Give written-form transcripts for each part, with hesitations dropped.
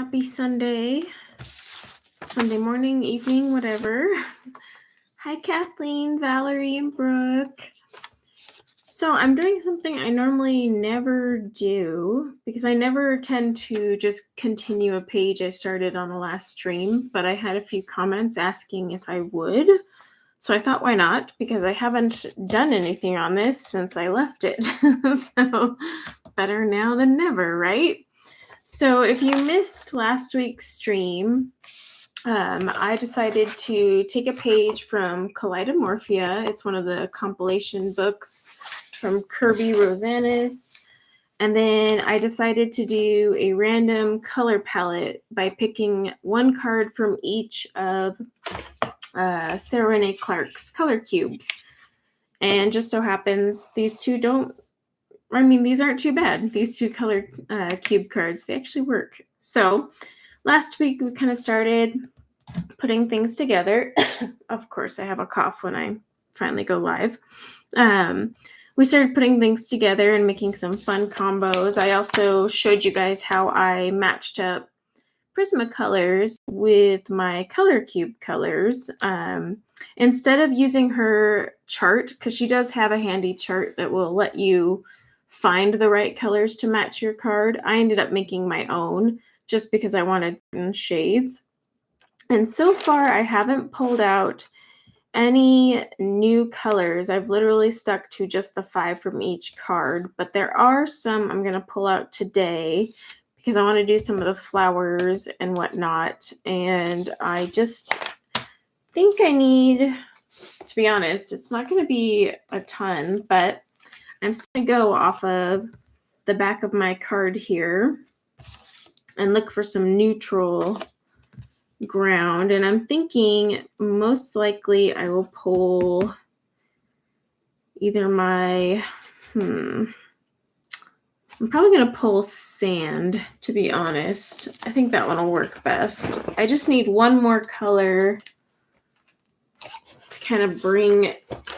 Happy Sunday morning, evening, whatever. Hi, Kathleen, Valerie, and Brooke. So I'm doing something I normally never do because I never tend to just continue a page I started on the last stream, but I had a few comments asking if I would. So I thought, why not? Because I haven't done anything on this since I left it. So better now than never, right? So if you missed last week's stream, I decided to take a page from Kaleidomorphia. It's one of the compilation books from Kerby Rosanis. And then I decided to do a random color palette by picking one card from each of Sarah Renee Clark's color cubes. And just so happens these two these aren't too bad. These two color cube cards, they actually work. So last week we kind of started putting things together. Of course, I have a cough when I finally go live. We started putting things together and making some fun combos. I also showed you guys how I matched up Prisma colors with my color cube colors. Instead of using her chart, because she does have a handy chart that will let you find the right colors to match your card, I ended up making my own just because I wanted certain shades. And so far, I haven't pulled out any new colors. I've literally stuck to just the 5 from each card, but there are some I'm going to pull out today because I want to do some of the flowers and whatnot. And I just think I need, to be honest, it's not going to be a ton, but I'm just going to go off of the back of my card here and look for some neutral ground. And I'm thinking most likely I will pull either my, I'm probably going to pull sand, to be honest. I think that one will work best. I just need one more color to kind of bring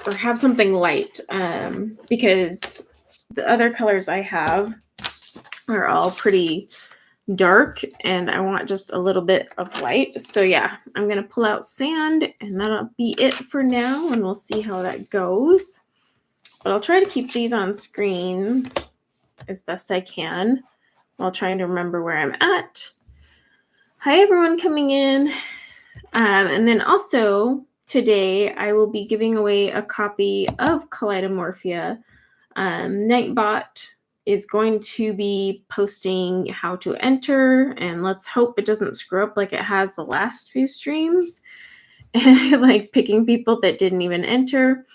or have something light, because the other colors I have are all pretty dark and I want just a little bit of light. So yeah, I'm going to pull out sand and that'll be it for now, and we'll see how that goes. But I'll try to keep these on screen as best I can while trying to remember where I'm at. Hi everyone coming in. And then also today I will be giving away a copy of Kaleidomorphia. Nightbot is going to be posting how to enter, and let's hope it doesn't screw up like it has the last few streams, like picking people that didn't even enter.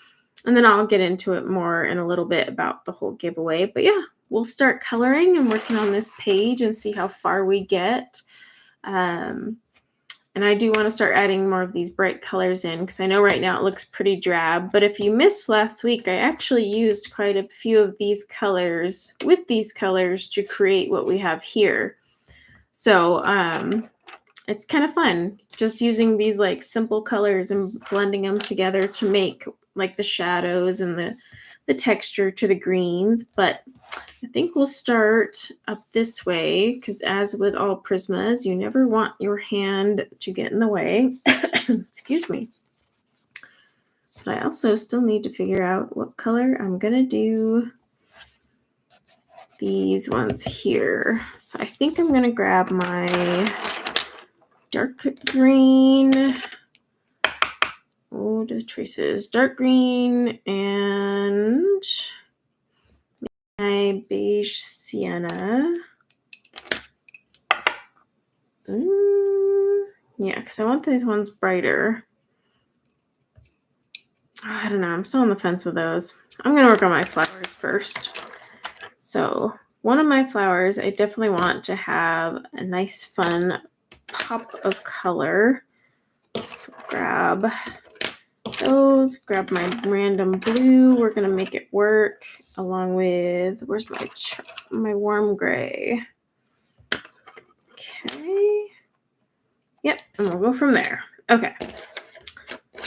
And then I'll get into it more in a little bit about the whole giveaway. But yeah, we'll start coloring and working on this page and see how far we get. And I do want to start adding more of these bright colors in because I know right now it looks pretty drab. But if you missed last week, I actually used quite a few of these colors with these colors to create what we have here. So it's kind of fun just using these like simple colors and blending them together to make like the shadows and the texture to the greens. But I think we'll start up this way because as with all Prismas, you never want your hand to get in the way. Excuse me. But I also still need to figure out what color I'm going to do these ones here. So I think I'm going to grab my dark green. Oh, the traces. Dark green and my beige sienna. Yeah, because I want these ones brighter. I don't know. I'm still on the fence with those. I'm going to work on my flowers first. So one of my flowers, I definitely want to have a nice, fun pop of color. So grab those, grab my random blue. We're going to make it work along with, where's my warm gray? Okay. Yep, and we'll go from there. Okay.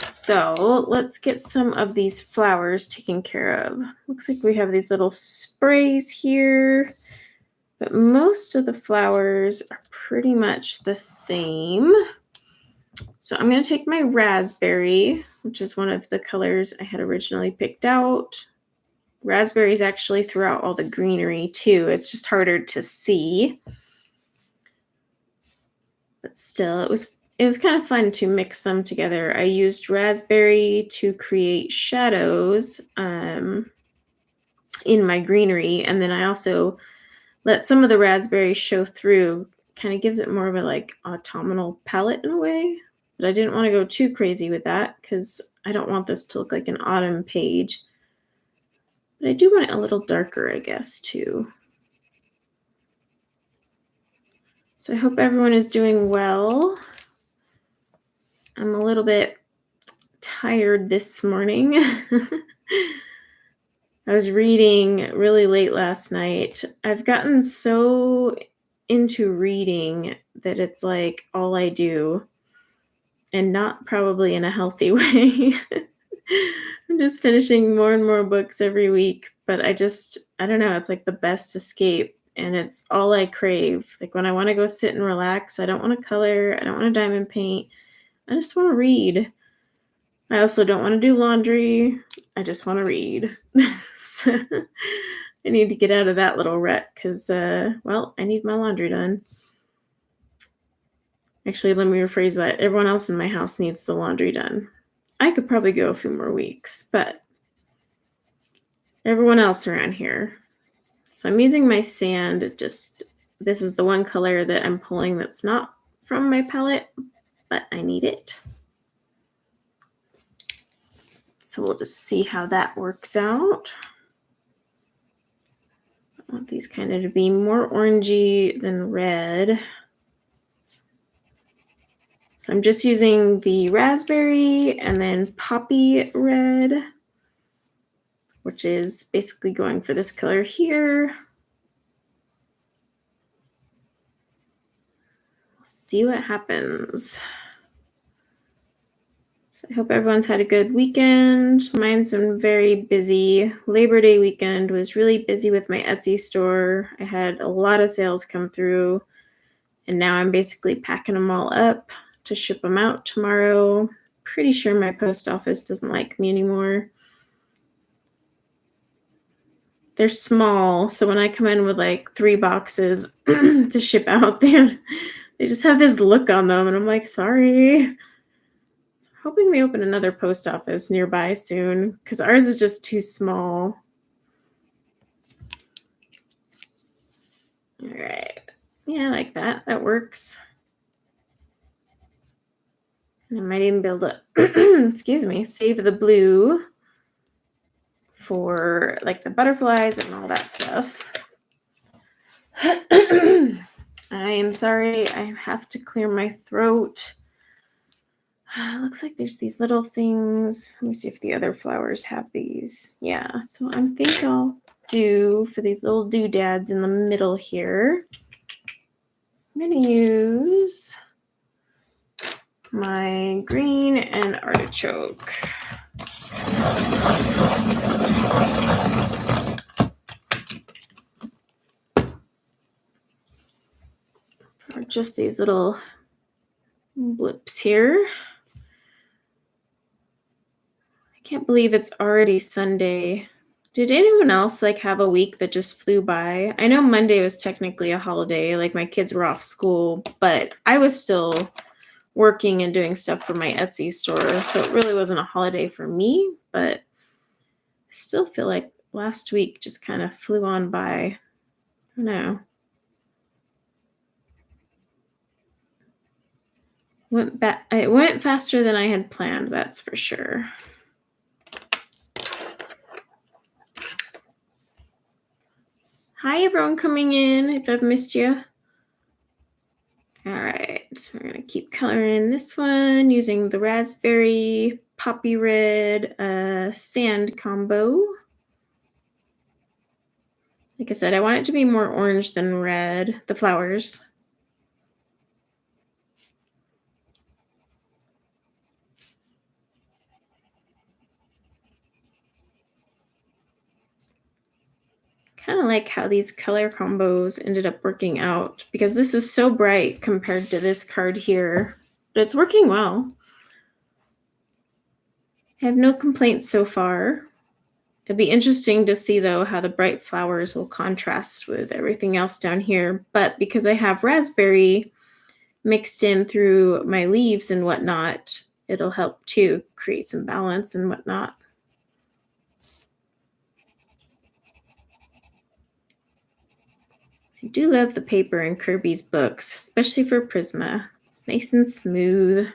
So let's get some of these flowers taken care of. Looks like we have these little sprays here. But most of the flowers are pretty much the same. So I'm going to take my raspberry, which is one of the colors I had originally picked out. Raspberries actually throughout all the greenery too. It's just harder to see. But still, it was kind of fun to mix them together. I used raspberry to create shadows in my greenery, and then I also let some of the raspberry show through. Kind of gives it more of a like autumnal palette in a way. But I didn't want to go too crazy with that because I don't want this to look like an autumn page. But I do want it a little darker, I guess, too. So I hope everyone is doing well. I'm a little bit tired this morning. I was reading really late last night. I've gotten so into reading that it's like all I do, and not probably in a healthy way. I'm just finishing more and more books every week, but I don't know, it's like the best escape, and it's all I crave. Like when I want to go sit and relax, I don't want to color, I don't want to diamond paint, I just want to read. I also don't want to do laundry, I just want to read. So I need to get out of that little rut because, well, I need my laundry done. Actually, let me rephrase that. Everyone else in my house needs the laundry done. I could probably go a few more weeks, but everyone else around here. So I'm using my sand. This is the one color that I'm pulling that's not from my palette, but I need it. So we'll just see how that works out. I want these kind of to be more orangey than red. So I'm just using the raspberry and then poppy red, which is basically going for this color here. We'll see what happens. So I hope everyone's had a good weekend. Mine's been very busy. Labor Day weekend was really busy with my Etsy store. I had a lot of sales come through, and now I'm basically packing them all up to ship them out tomorrow. Pretty sure my post office doesn't like me anymore. They're small, so when I come in with like 3 boxes to ship out, they just have this look on them, and I'm like, sorry. Hoping they open another post office nearby soon because ours is just too small. All right. Yeah, I like that. That works. And I might even be able to, excuse me, save the blue for like the butterflies and all that stuff. I am sorry. I have to clear my throat. Looks like there's these little things. Let me see if the other flowers have these. Yeah, so I think I'll do for these little doodads in the middle here. I'm going to use my green and artichoke. For just these little blips here. I can't believe it's already Sunday. Did anyone else like have a week that just flew by? I know Monday was technically a holiday, like my kids were off school, but I was still working and doing stuff for my Etsy store, so it really wasn't a holiday for me, but I still feel like last week just kind of flew on by. I don't know. It went faster than I had planned, that's for sure. Hi, everyone coming in, if I've missed you. All right, so we're going to keep coloring this one using the raspberry, poppy red, sand combo. Like I said, I want it to be more orange than red, the flowers. kind of like how these color combos ended up working out because this is so bright compared to this card here, but it's working well. I have no complaints so far. It'd be interesting to see, though, how the bright flowers will contrast with everything else down here. But because I have raspberry mixed in through my leaves and whatnot, it'll help to create some balance and whatnot. I do love the paper in Kerby's books, especially for Prisma. It's nice and smooth.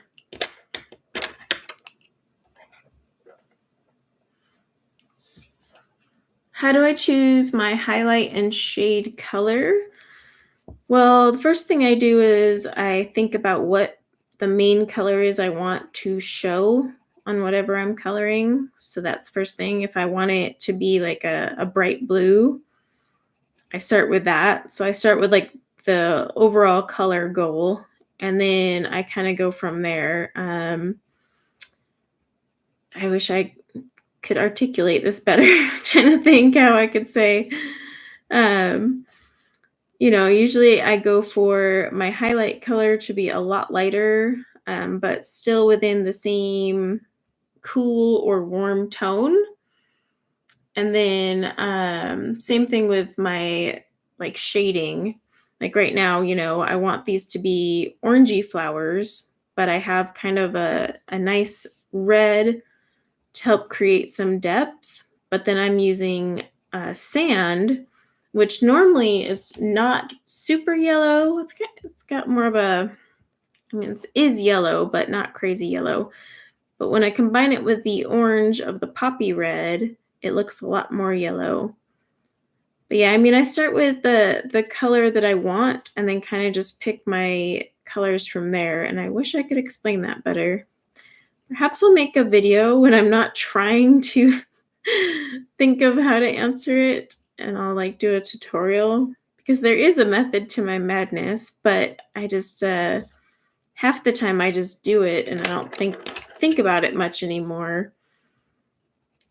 How do I choose my highlight and shade color? Well, the first thing I do is I think about what the main color is I want to show on whatever I'm coloring. So that's the first thing. If I want it to be like a bright blue, I start with that. So I start with like the overall color goal, and then I kind of go from there. I wish I could articulate this better. Trying to think how I could say, usually I go for my highlight color to be a lot lighter, but still within the same cool or warm tone. And then same thing with my like shading. Like right now, I want these to be orangey flowers, but I have kind of a nice red to help create some depth. But then I'm using sand, which normally is not super yellow. It's got more of it is yellow, but not crazy yellow. But when I combine it with the orange of the poppy red, it looks a lot more yellow. But yeah, I start with the color that I want and then kind of just pick my colors from there. And I wish I could explain that better. Perhaps I'll make a video when I'm not trying to think of how to answer it, and I'll like do a tutorial because there is a method to my madness, but I just half the time I just do it and I don't think about it much anymore.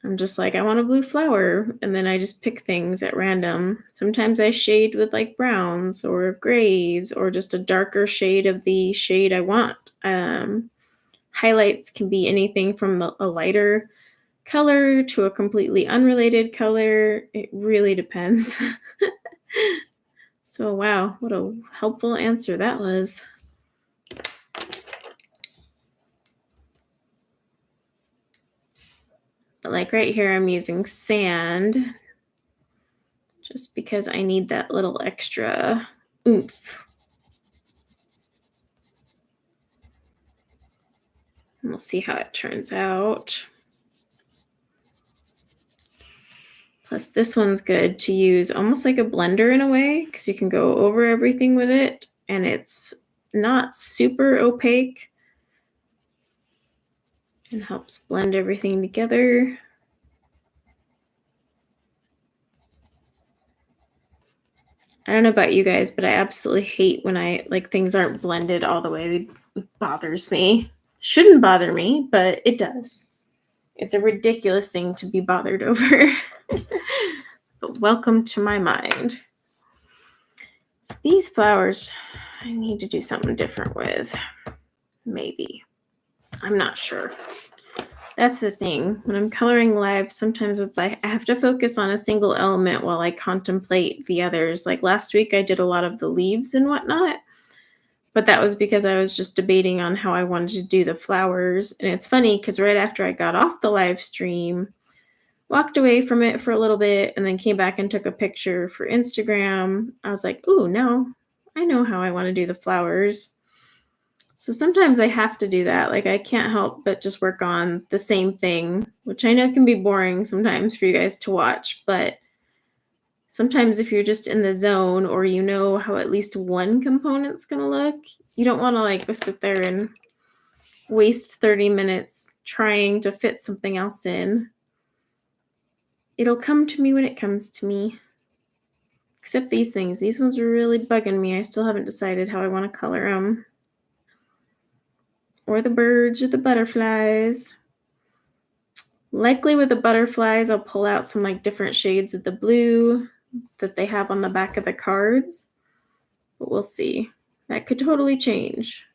I'm just like, I want a blue flower, and then I just pick things at random. Sometimes I shade with like browns or grays or just a darker shade of the shade I want. Highlights can be anything from a lighter color to a completely unrelated color. It really depends. So wow, what a helpful answer that was. But like right here, I'm using sand just because I need that little extra oomph. And we'll see how it turns out. Plus this one's good to use almost like a blender in a way because you can go over everything with it and it's not super opaque and helps blend everything together. I don't know about you guys, but I absolutely hate when things aren't blended all the way. It bothers me. Shouldn't bother me, but it does. It's a ridiculous thing to be bothered over. But welcome to my mind. So these flowers, I need to do something different with. Maybe. I'm not sure. That's the thing. When I'm coloring live, sometimes it's like I have to focus on a single element while I contemplate the others. Like last week, I did a lot of the leaves and whatnot, but that was because I was just debating on how I wanted to do the flowers. And it's funny because right after I got off the live stream, walked away from it for a little bit, and then came back and took a picture for Instagram. I was like, ooh, no, I know how I want to do the flowers. So sometimes I have to do that. Like I can't help but just work on the same thing, which I know can be boring sometimes for you guys to watch. But sometimes if you're just in the zone or you know how at least one component's going to look, you don't want to like sit there and waste 30 minutes trying to fit something else in. It'll come to me when it comes to me. Except these things. These ones are really bugging me. I still haven't decided how I want to color them. Or the birds or the butterflies. Likely with the butterflies, I'll pull out some like different shades of the blue, that they have on the back of the cards. But we'll see. That could totally change.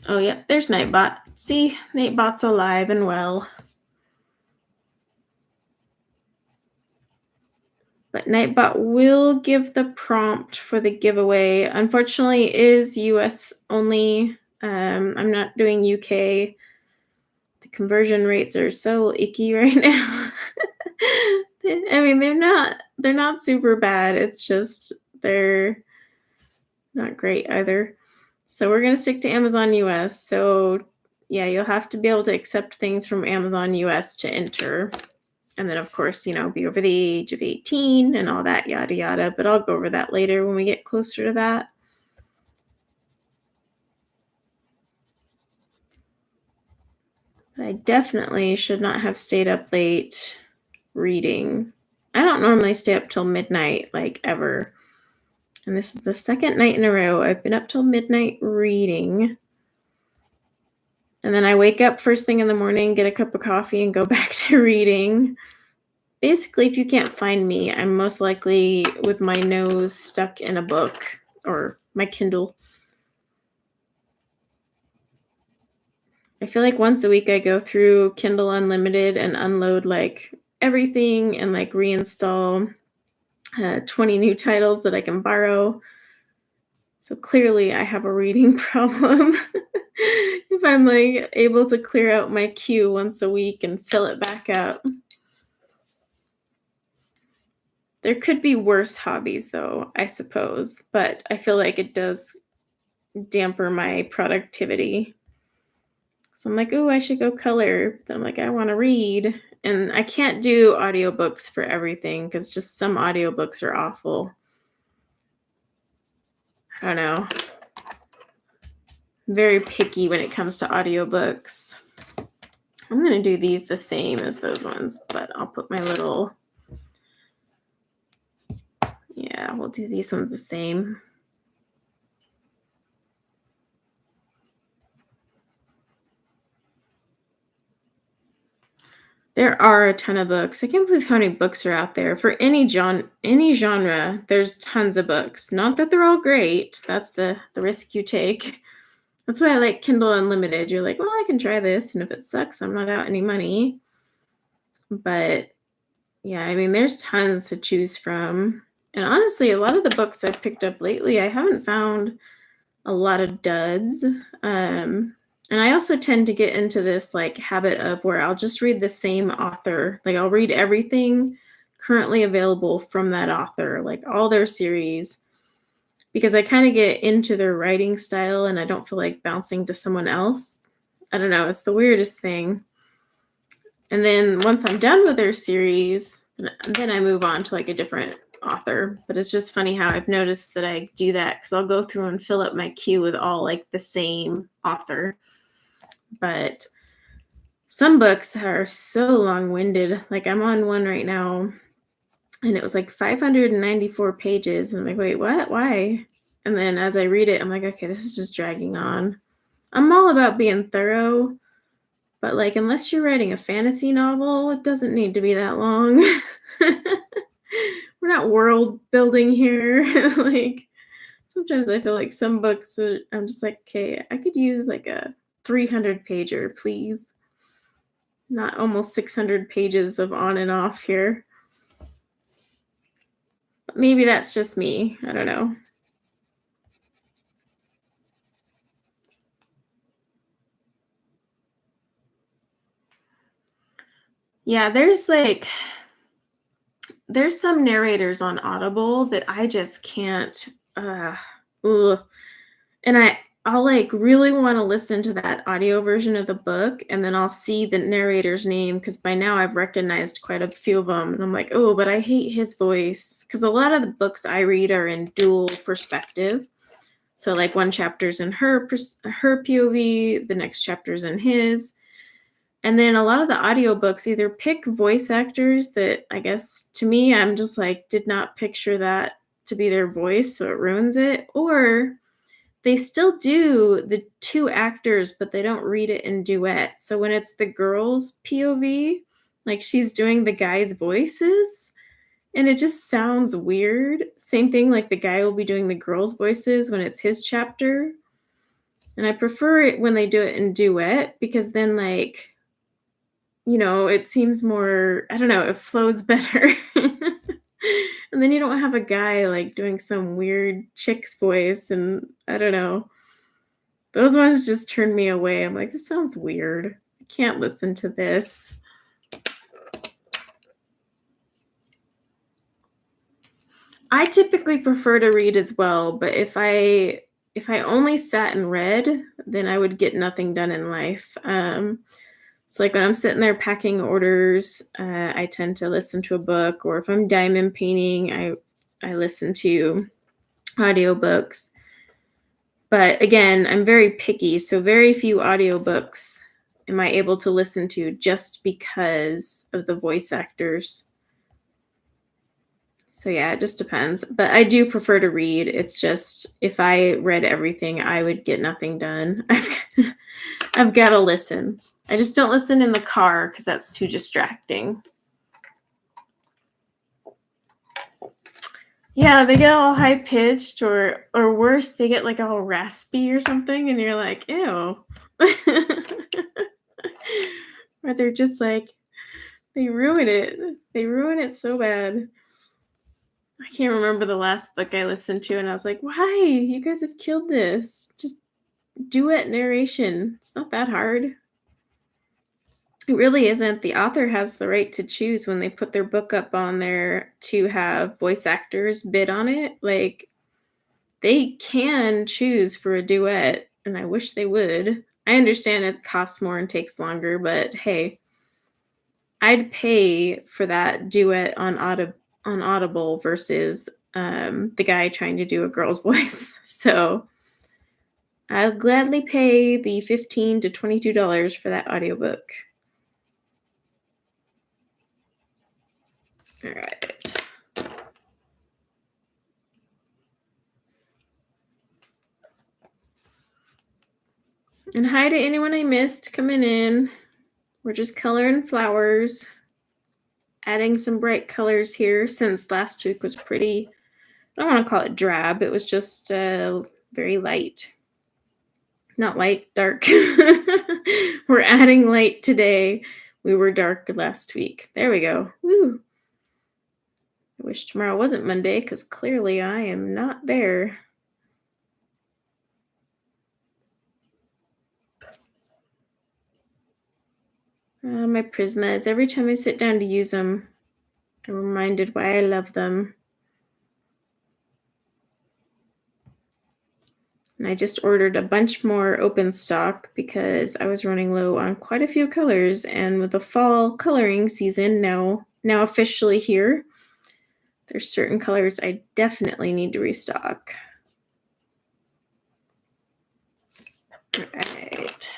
Oh, yeah, there's Nightbot. See, Nightbot's alive and well. But Nightbot will give the prompt for the giveaway. Unfortunately, it is US only. I'm not doing UK. The conversion rates are so icky right now. I mean, they're not super bad. It's just they're not great either. So we're going to stick to Amazon US. So yeah, you'll have to be able to accept things from Amazon US to enter. And then, of course, be over the age of 18 and all that, yada, yada. But I'll go over that later when we get closer to that. But I definitely should not have stayed up late reading. I don't normally stay up till midnight, like ever. And this is the second night in a row I've been up till midnight reading. And then I wake up first thing in the morning, get a cup of coffee, and go back to reading. Basically, if you can't find me, I'm most likely with my nose stuck in a book or my Kindle. I feel like once a week I go through Kindle Unlimited and unload like everything and like reinstall 20 new titles that I can borrow. So clearly I have a reading problem. If I'm like able to clear out my queue once a week and fill it back up. There could be worse hobbies though, I suppose, but I feel like it does damper my productivity. So I'm like, oh, I should go color. Then I'm like, I want to read. And I can't do audiobooks for everything because just some audiobooks are awful. I don't know. Very picky when it comes to audiobooks. I'm going to do these the same as those ones, but I'll put my little... Yeah, we'll do these ones the same. There are a ton of books. I can't believe how many books are out there. For any genre, there's tons of books. Not that they're all great. That's the risk you take. That's why I like Kindle Unlimited. You're like, well, I can try this, and if it sucks, I'm not out any money. But yeah, I mean, there's tons to choose from. And honestly, a lot of the books I've picked up lately, I haven't found a lot of duds. And I also tend to get into this like habit of where I'll just read the same author. Like I'll read everything currently available from that author, like all their series, because I kind of get into their writing style and I don't feel like bouncing to someone else. I don't know. It's the weirdest thing. And then once I'm done with their series, then I move on to like a different author. But it's just funny how I've noticed that I do that because I'll go through and fill up my queue with all like the same author. But some books are so long-winded. Like I'm on one right now and it was like 594 pages. And I'm like, wait, what? Why? And then as I read it, I'm like, okay, this is just dragging on. I'm all about being thorough, but like, unless you're writing a fantasy novel, it doesn't need to be that long. We're not world building here. Like sometimes I feel like some books, I'm just like, okay, I could use like a 300 pager, please. Not almost 600 pages of on and off here. Maybe that's just me. I don't know. Yeah, there's some narrators on Audible that I just can't. And I'll like really want to listen to that audio version of the book, and then I'll see the narrator's name because by now I've recognized quite a few of them, and I'm like, oh, but I hate his voice because a lot of the books I read are in dual perspective. So like one chapter's in her POV, the next chapter's in his. And then a lot of the audiobooks either pick voice actors that I guess to me, I'm just like, did not picture that to be their voice, so it ruins it. Or they still do the two actors, but they don't read it in duet. So when it's the girl's POV, like she's doing the guy's voices, and it just sounds weird. Same thing, like the guy will be doing the girl's voices when it's his chapter. And I prefer it when they do it in duet because then, like, it seems more, I don't know, it flows better. And then you don't have a guy like doing some weird chick's voice, and I don't know. Those ones just turn me away. I'm like, this sounds weird. I can't listen to this. I typically prefer to read as well, but if I only sat and read, then I would get nothing done in life. So like when I'm sitting there packing orders, I tend to listen to a book, or if I'm diamond painting, I listen to audiobooks. But again, I'm very picky, so very few audiobooks am I able to listen to just because of the voice actors. So yeah, it just depends. But I do prefer to read. It's just if I read everything, I would get nothing done. I've got to listen. I just don't listen in the car because that's too distracting. Yeah, they get all high pitched, or worse, they get like all raspy or something, and you're like, ew. Or they're just like, they ruin it. They ruin it so bad. I can't remember the last book I listened to, and I was like, why? You guys have killed this. Just duet narration. It's not that hard. It really isn't. The author has the right to choose when they put their book up on there to have voice actors bid on it. Like, they can choose for a duet, and I wish they would. I understand it costs more and takes longer, but hey, I'd pay for that duet on Audible versus the guy trying to do a girl's voice. So I'll gladly pay the $15 to $22 for that audiobook. All right. And hi to anyone I missed coming in. We're just coloring flowers, adding some bright colors here since last week was pretty, I don't want to call it drab. It was just very light. Not light, dark. We're adding light today. We were dark last week. There we go. Woo. I wish tomorrow wasn't Monday because clearly I am not there. My Prismas. Every time I sit down to use them, I'm reminded why I love them. And I just ordered a bunch more open stock because I was running low on quite a few colors. And with the fall coloring season now officially here, there's certain colors I definitely need to restock. All right.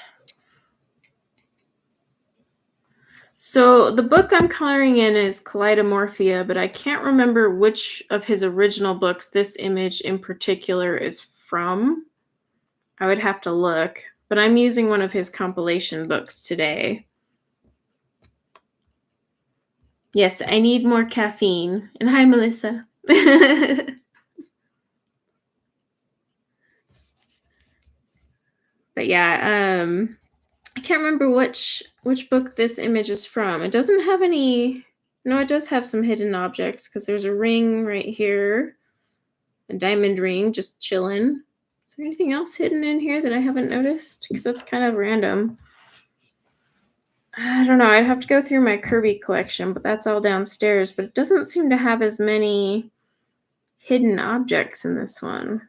So the book I'm coloring in is Kaleidomorphia, but I can't remember which of his original books this image in particular is from. I would have to look, but I'm using one of his compilation books today. Yes, I need more caffeine. And hi, Melissa. But yeah, I can't remember which book this image is from. It doesn't have any. No, it does have some hidden objects because there's a ring right here, a diamond ring just chilling. Is there anything else hidden in here that I haven't noticed? Because that's kind of random. I don't know. I'd have to go through my Kerby collection, but that's all downstairs. But it doesn't seem to have as many hidden objects in this one.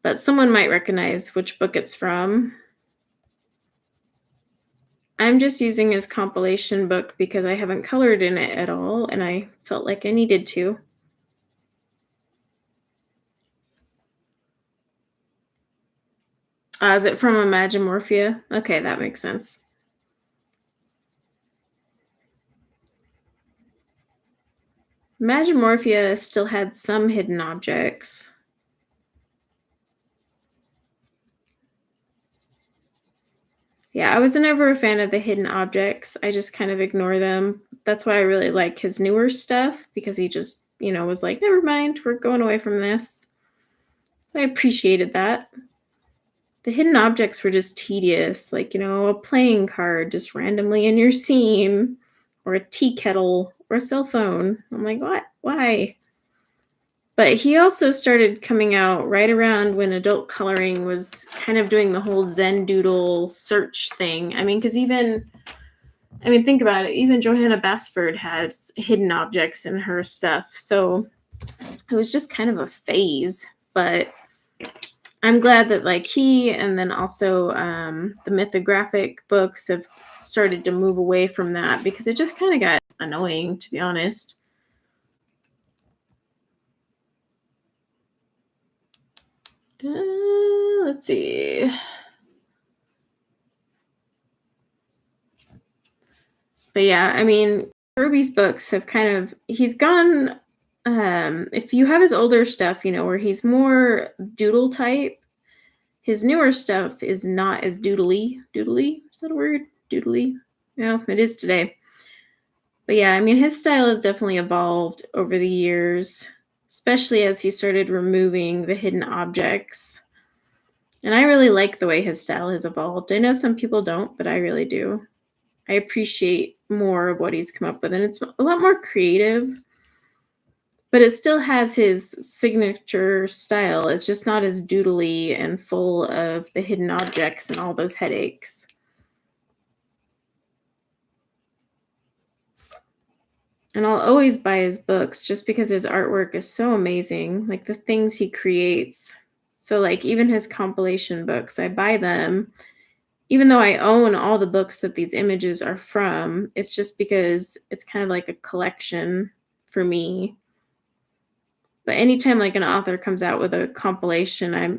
But someone might recognize which book it's from. I'm just using his compilation book because I haven't colored in it at all, and I felt like I needed to. Is it from Imagimorphia? Okay, that makes sense. Imagimorphia still had some hidden objects. Yeah, I was never a fan of the hidden objects. I just kind of ignore them. That's why I really like his newer stuff, because he just, was like, never mind, we're going away from this. So I appreciated that. The hidden objects were just tedious, like, a playing card just randomly in your scene, or a tea kettle, or a cell phone. I'm like, what? Why? But he also started coming out right around when adult coloring was kind of doing the whole Zen Doodle search thing. Because think about it. Even Johanna Basford has hidden objects in her stuff. So it was just kind of a phase. But I'm glad that he and then also the mythographic books have started to move away from that, because it just kind of got annoying, to be honest. Let's see. But yeah, Kerby's books have he's gone, if you have his older stuff, where he's more doodle type, his newer stuff is not as doodly. Doodly? Is that a word? Doodly? Yeah, it is today. But yeah, his style has definitely evolved over the years, especially as he started removing the hidden objects. And I really like the way his style has evolved. I know some people don't, but I really do. I appreciate more of what he's come up with, and it's a lot more creative, but it still has his signature style. It's just not as doodly and full of the hidden objects and all those headaches. And I'll always buy his books just because his artwork is so amazing, like the things he creates. So even his compilation books, I buy them even though I own all the books that these images are from. It's just because it's kind of like a collection for me. But anytime an author comes out with a compilation, I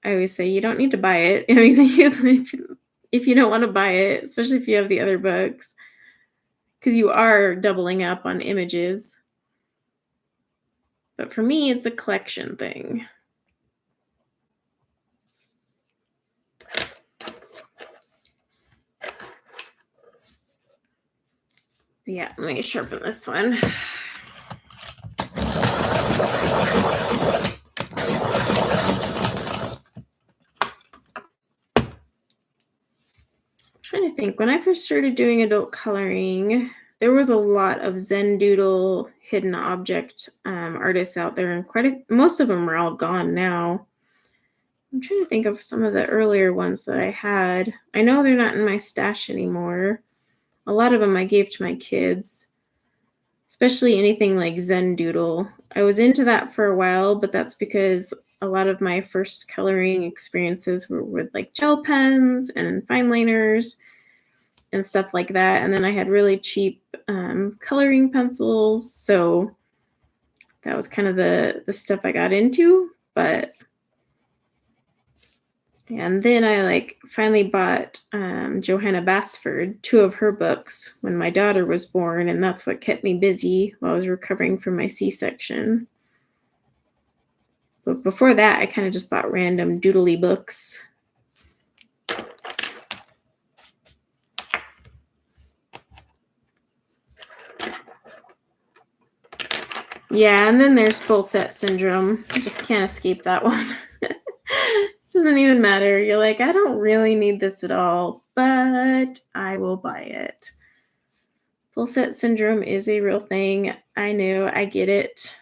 always say, you don't need to buy it. If you don't want to buy it, especially if you have the other books, because you are doubling up on images. But for me, it's a collection thing. Yeah, let me sharpen this one. I'm trying to think. When I first started doing adult coloring, there was a lot of Zen Doodle hidden object artists out there, and most of them are all gone now. I'm trying to think of some of the earlier ones that I had. I know they're not in my stash anymore. A lot of them I gave to my kids, especially anything like Zen Doodle. I was into that for a while, but that's because a lot of my first coloring experiences were with gel pens and fine liners and stuff like that. And then I had really cheap coloring pencils. So that was kind of the stuff I got into. And then I finally bought Johanna Basford, 2 of her books when my daughter was born, and that's what kept me busy while I was recovering from my C-section. But before that, I kind of just bought random doodly books. Yeah, and then there's full set syndrome. I just can't escape that one. Doesn't even matter. You're like, I don't really need this at all, but I will buy it. Full set syndrome is a real thing. I know, I get it.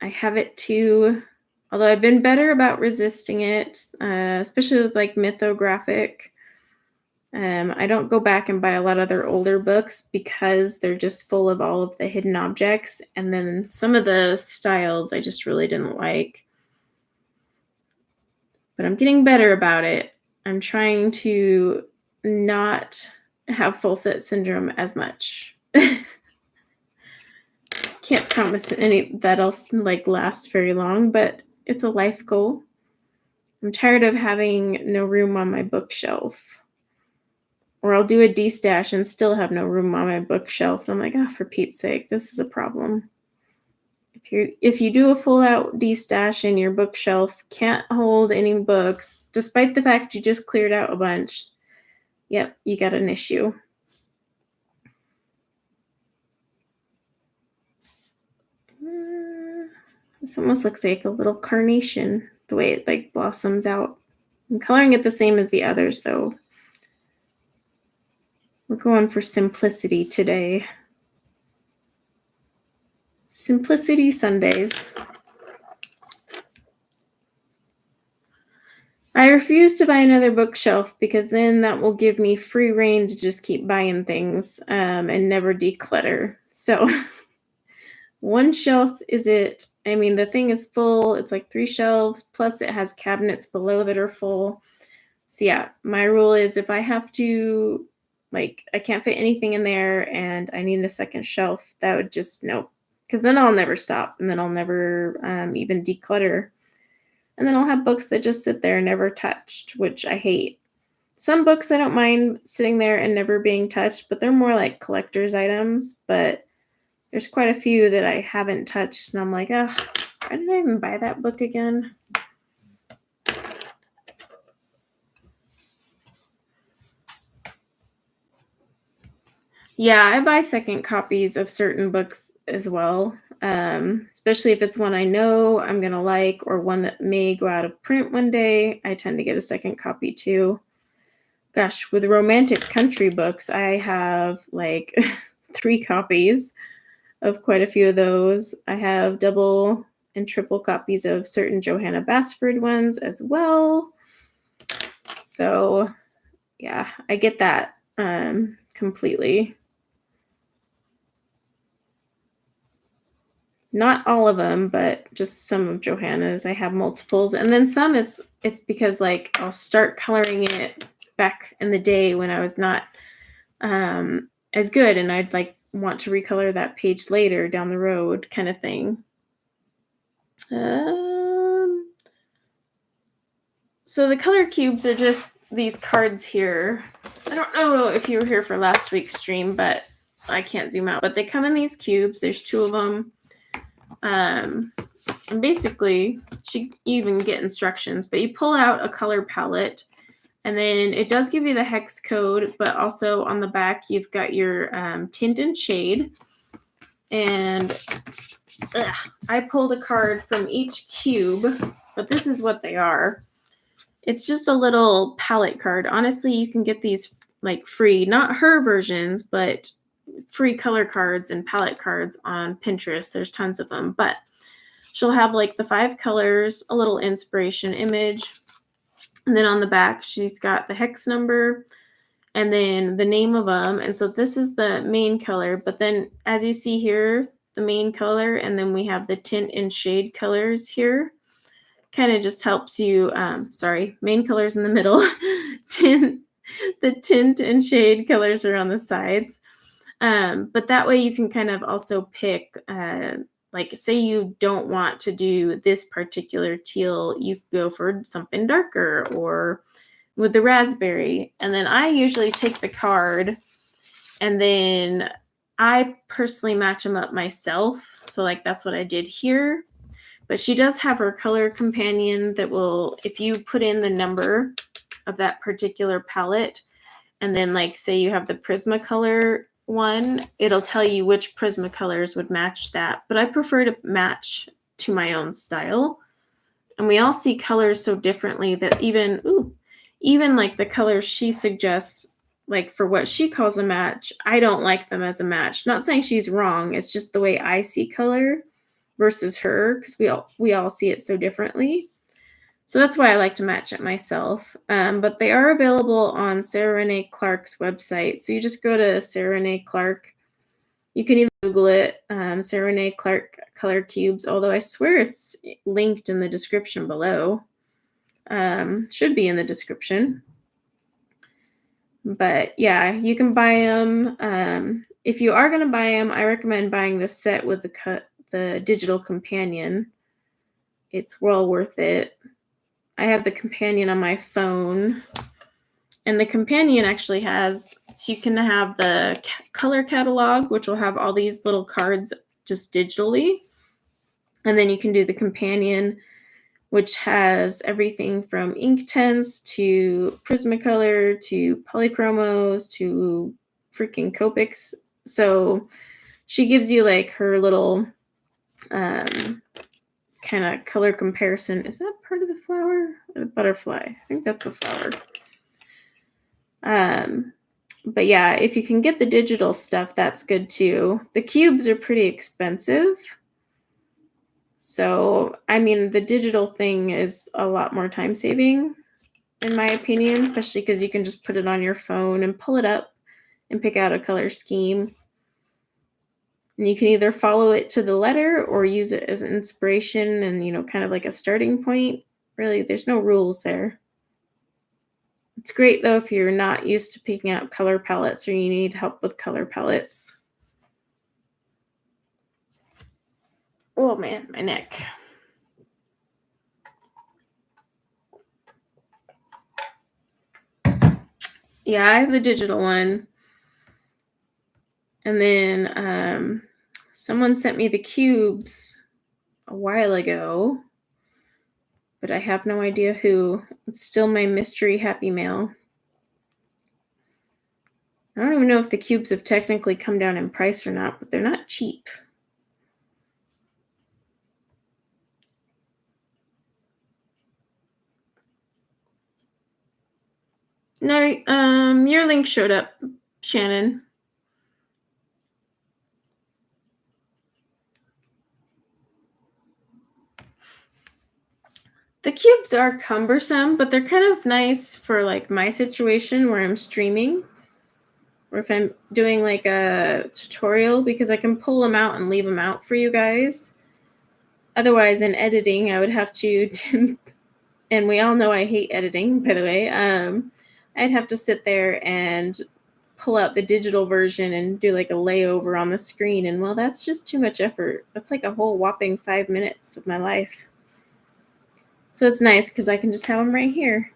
I have it too, although I've been better about resisting it, especially with mythographic. I don't go back and buy a lot of their older books because they're just full of all of the hidden objects. And then some of the styles I just really didn't like. But I'm getting better about it. I'm trying to not have full set syndrome as much. Can't promise any that'll last very long, but it's a life goal. I'm tired of having no room on my bookshelf. Or I'll do a D-stash and still have no room on my bookshelf. And I'm like, oh, for Pete's sake, this is a problem. If you do a full out de-stash and your bookshelf can't hold any books, despite the fact you just cleared out a bunch, yep, you got an issue. This almost looks like a little carnation, the way it like blossoms out. I'm coloring it the same as the others though. We're going for simplicity today. Simplicity Sundays. I refuse to buy another bookshelf because then that will give me free reign to just keep buying things and never declutter. So one shelf is it. I mean, the thing is full. It's like 3 shelves, plus it has cabinets below that are full. So yeah, my rule is if I have to, like, I can't fit anything in there and I need a second shelf, that would just, nope. Because then I'll never stop and then I'll never even declutter. And then I'll have books that just sit there never touched, which I hate. Some books I don't mind sitting there and never being touched, but they're more like collector's items. But there's quite a few that I haven't touched, and I'm like, oh, why did I even buy that book again? Yeah, I buy second copies of certain books as well, especially if it's one I know I'm going to like or one that may go out of print one day. I tend to get a second copy too. Gosh, with romantic country books, I have like 3 copies of quite a few of those. I have double and triple copies of certain Johanna Basford ones as well. So yeah, I get that completely. Not all of them, but just some of Johanna's. I have multiples. And then some it's because like I'll start coloring it back in the day when I was not as good and I'd like want to recolor that page later down the road kind of thing. So the color cubes are just these cards here. I don't know if you were here for last week's stream, but I can't zoom out. But they come in these cubes. There's 2 of them. And basically, you even get instructions, but you pull out a color palette, and then it does give you the hex code, but also on the back, you've got your tint and shade. And I pulled a card from each cube, but this is what they are. It's just a little palette card. Honestly, you can get these like free, not her versions, but free color cards and palette cards on Pinterest. There's tons of them, but she'll have like the 5 colors, a little inspiration image, and then on the back she's got the hex number and then the name of them. And so this is the main color, but then as you see here, the main color, and then we have the tint and shade colors here. Kind of just helps you, main colors in the middle, the tint and shade colors are on the sides. But that way you can kind of also pick, like say you don't want to do this particular teal, you could go for something darker or with the raspberry. And then I usually take the card and then I personally match them up myself. So like that's what I did here. But she does have her color companion that will, if you put in the number of that particular palette, and then like say you have the Prisma color one, it'll tell you which Prisma colors would match that. But I prefer to match to my own style. And we all see colors so differently that even like the colors she suggests, like for what she calls a match, I don't like them as a match. Not saying she's wrong. It's just the way I see color versus her, because we all see it so differently. So that's why I like to match it myself. But they are available on Sarah Renee Clark's website. So you just go to Sarah Renee Clark. You can even Google it, Sarah Renee Clark color cubes, although I swear it's linked in the description below. Should be in the description. But yeah, you can buy them. If you are going to buy them, I recommend buying the set with the digital companion. It's well worth it. I have the companion on my phone, and the companion actually has, so you can have the color catalog, which will have all these little cards just digitally. And then you can do the companion, which has everything from ink tints to Prismacolor to polychromos to freaking Copics. So she gives you like her little kind of color comparison. Is that part of the flower or the butterfly? I think that's a flower. But yeah, if you can get the digital stuff, that's good too. The cubes are pretty expensive. So, I mean, the digital thing is a lot more time saving, in my opinion, especially because you can just put it on your phone and pull it up and pick out a color scheme. And you can either follow it to the letter or use it as an inspiration and, you know, kind of like a starting point. Really, there's no rules there. It's great, though, if you're not used to picking out color palettes or you need help with color palettes. Oh, man, my neck. Yeah, I have the digital one. And then someone sent me the cubes a while ago, but I have no idea who. It's still my mystery happy mail. I don't even know if the cubes have technically come down in price or not, but they're not cheap. No, your link showed up, Shannon. The cubes are cumbersome, but they're kind of nice for like my situation where I'm streaming or if I'm doing like a tutorial because I can pull them out and leave them out for you guys. Otherwise, in editing, I would have to, and we all know I hate editing, by the way. I'd have to sit there and pull out the digital version and do like a layover on the screen. And well, that's just too much effort. That's like a whole whopping 5 minutes of my life. So it's nice because I can just have them right here.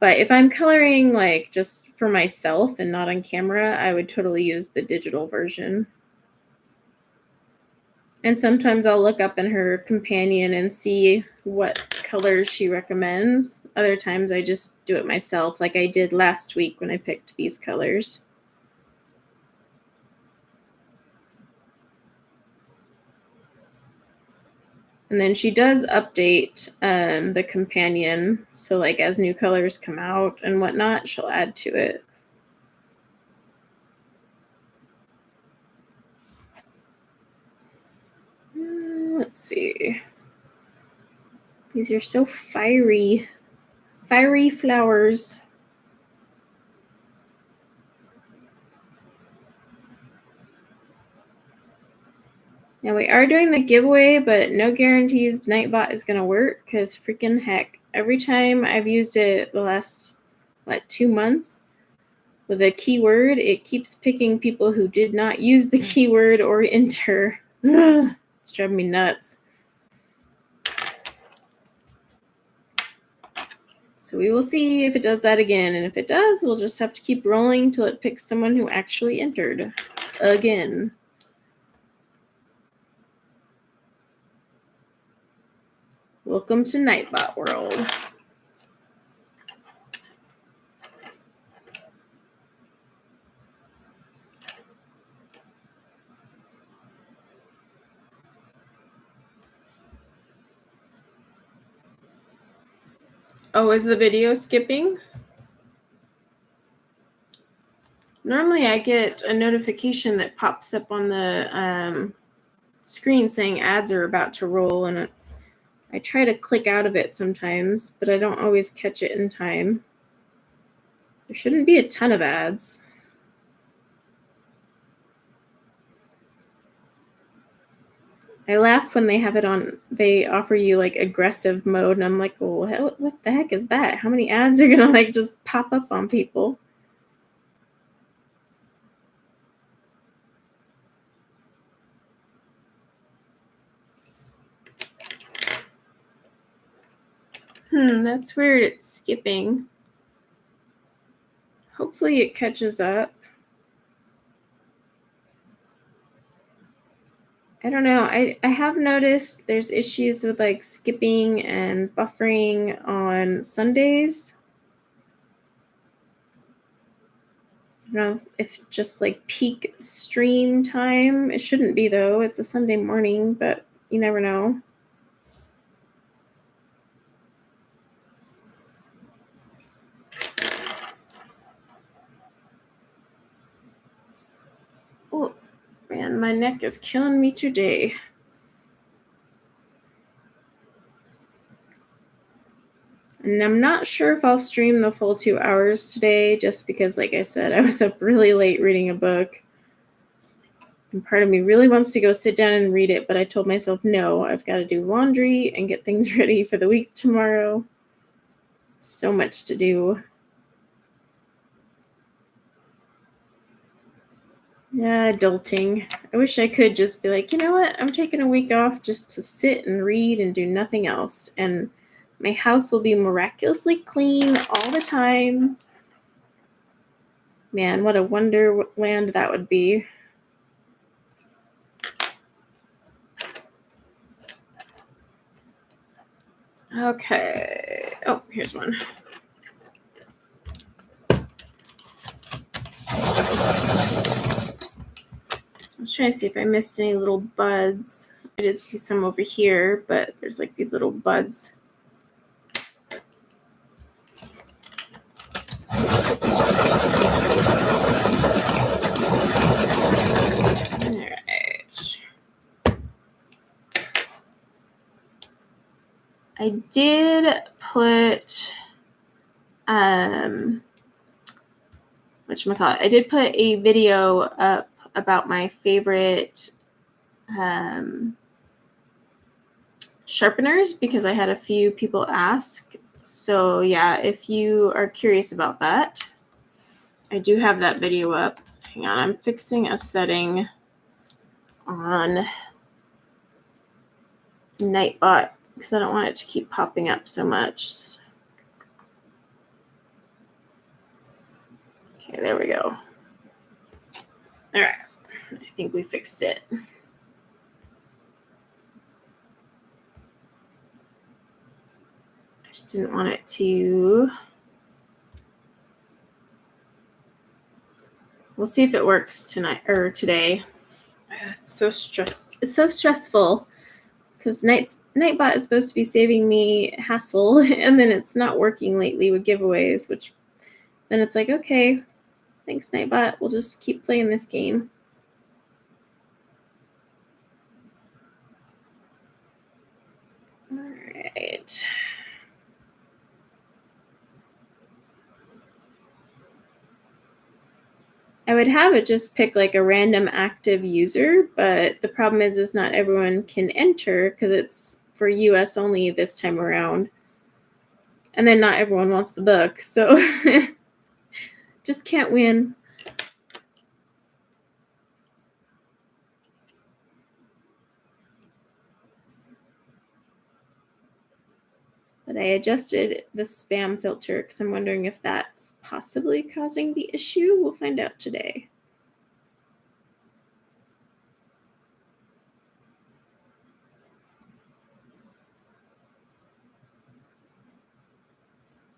But if I'm coloring like just for myself and not on camera, I would totally use the digital version. And sometimes I'll look up in her companion and see what colors she recommends. Other times I just do it myself, like I did last week when I picked these colors. And then she does update the companion. So like as new colors come out and whatnot, she'll add to it. Let's see. These are so fiery. Fiery flowers. Now we are doing the giveaway, but no guarantees Nightbot is going to work because freaking heck. Every time I've used it the last, 2 months with a keyword, it keeps picking people who did not use the keyword or enter. It's driving me nuts. So we will see if it does that again. And if it does, we'll just have to keep rolling till it picks someone who actually entered again. Welcome to Nightbot World. Oh, is the video skipping? Normally I get a notification that pops up on the screen saying ads are about to roll, and I try to click out of it sometimes, but I don't always catch it in time. There shouldn't be a ton of ads. I laugh when they have it on, they offer you like aggressive mode, and I'm like, well, what the heck is that? How many ads are gonna like just pop up on people? That's weird, it's skipping. Hopefully it catches up. I don't know. I have noticed there's issues with like skipping and buffering on Sundays. I don't know if just like peak stream time. It shouldn't be though. It's a Sunday morning, but you never know. Oh, man, my neck is killing me today. And I'm not sure if I'll stream the full 2 hours today, just because, like I said, I was up really late reading a book. And part of me really wants to go sit down and read it, but I told myself, no, I've got to do laundry and get things ready for the week tomorrow. So much to do. Yeah, adulting. I wish I could just be like, you know what? I'm taking a week off just to sit and read and do nothing else. And my house will be miraculously clean all the time. Man, what a wonderland that would be. Okay. Oh, here's one. I was trying to see if I missed any little buds. I did see some over here, but there's like these little buds. Alright. I did put whatchamacallit, I did put a video up about my favorite sharpeners because I had a few people ask. So yeah, if you are curious about that, I do have that video up. Hang on, I'm fixing a setting on Nightbot because I don't want it to keep popping up so much. Okay, there we go. All right, I think we fixed it. I just didn't want it to. We'll see if it works tonight or today. It's so stressful because Nightbot is supposed to be saving me hassle, and then it's not working lately with giveaways, which then it's like, okay, thanks Nightbot, we'll just keep playing this game. All right. I would have it just pick like a random active user, but the problem is not everyone can enter because it's for US only this time around. And then not everyone wants the book, so just can't win. But I adjusted the spam filter because I'm wondering if that's possibly causing the issue. We'll find out today.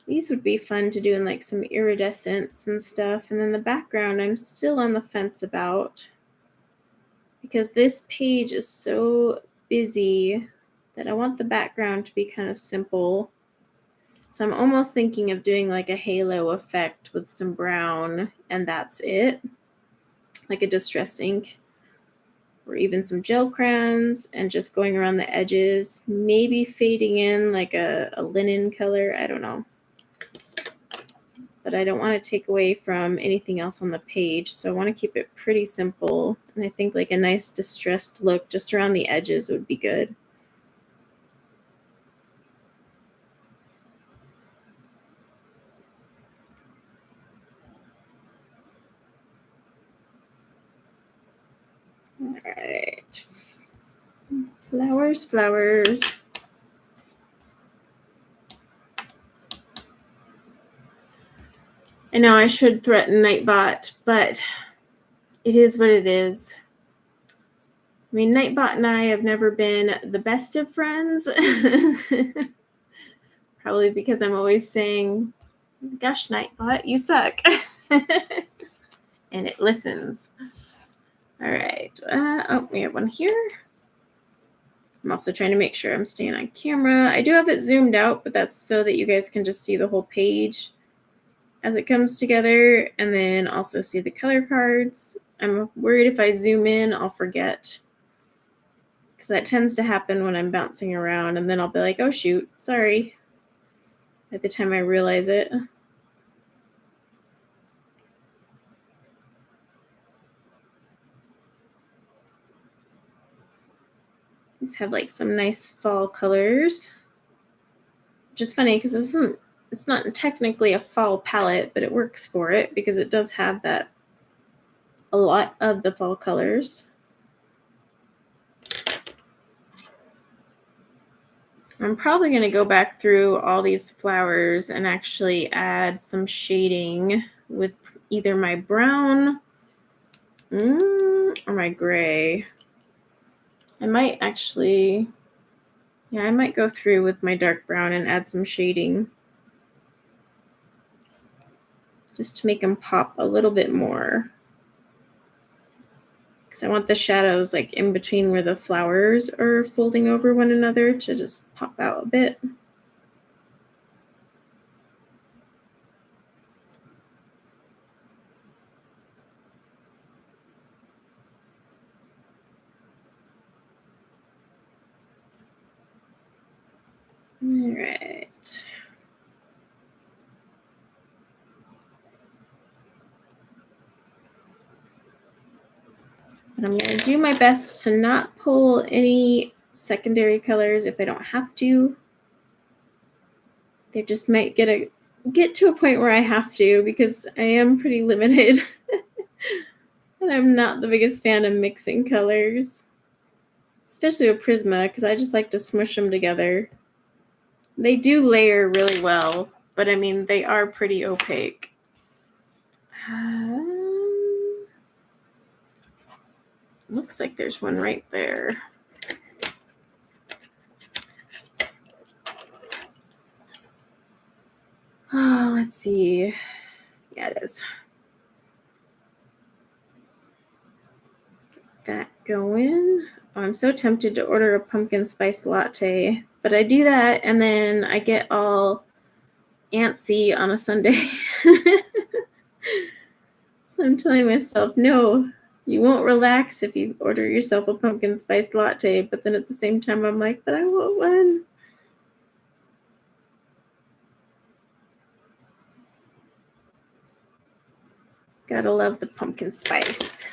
These would be fun to do in like some iridescence and stuff. And then the background, I'm still on the fence about because this page is so busy that I want the background to be kind of simple. So I'm almost thinking of doing like a halo effect with some brown and that's it. Like a distress ink or even some gel crayons and just going around the edges, maybe fading in like a linen color. I don't know. But I don't want to take away from anything else on the page. So I want to keep it pretty simple. And I think like a nice distressed look just around the edges would be good. All right. Flowers, flowers. I know I should threaten Nightbot, but it is what it is. mean, Nightbot and I have never been the best of friends. Probably because I'm always saying, gosh, Nightbot, you suck. And it listens. All right. Oh, we have one here. I'm also trying to make sure I'm staying on camera. I do have it zoomed out, but that's so that you guys can just see the whole page as it comes together, and then also see the color cards. I'm worried if I zoom in, I'll forget, because that tends to happen when I'm bouncing around, and then I'll be like, oh shoot, sorry, by the time I realize it. These have like some nice fall colors, which is funny because it's not technically a fall palette, but it works for it because it does have that, a lot of the fall colors. I'm probably going to go back through all these flowers and actually add some shading with either my brown or my gray. I might actually, yeah, I might go through with my dark brown and add some shading just to make them pop a little bit more. Because I want the shadows like in between where the flowers are folding over one another to just pop out a bit. All right. And I'm going to do my best to not pull any secondary colors if I don't have to. They just might get to a point where I have to, because I am pretty limited. And I'm not the biggest fan of mixing colors, especially with Prisma, because I just like to smush them together. They do layer really well, but I mean, they are pretty opaque. Looks like there's one right there. Oh, let's see. Yeah, it is. Get that going. Oh, I'm so tempted to order a pumpkin spice latte, but I do that and then I get all antsy on a Sunday. So I'm telling myself, no, you won't relax if you order yourself a pumpkin spice latte. But then at the same time, I'm like, but I want one. Gotta love the pumpkin spice.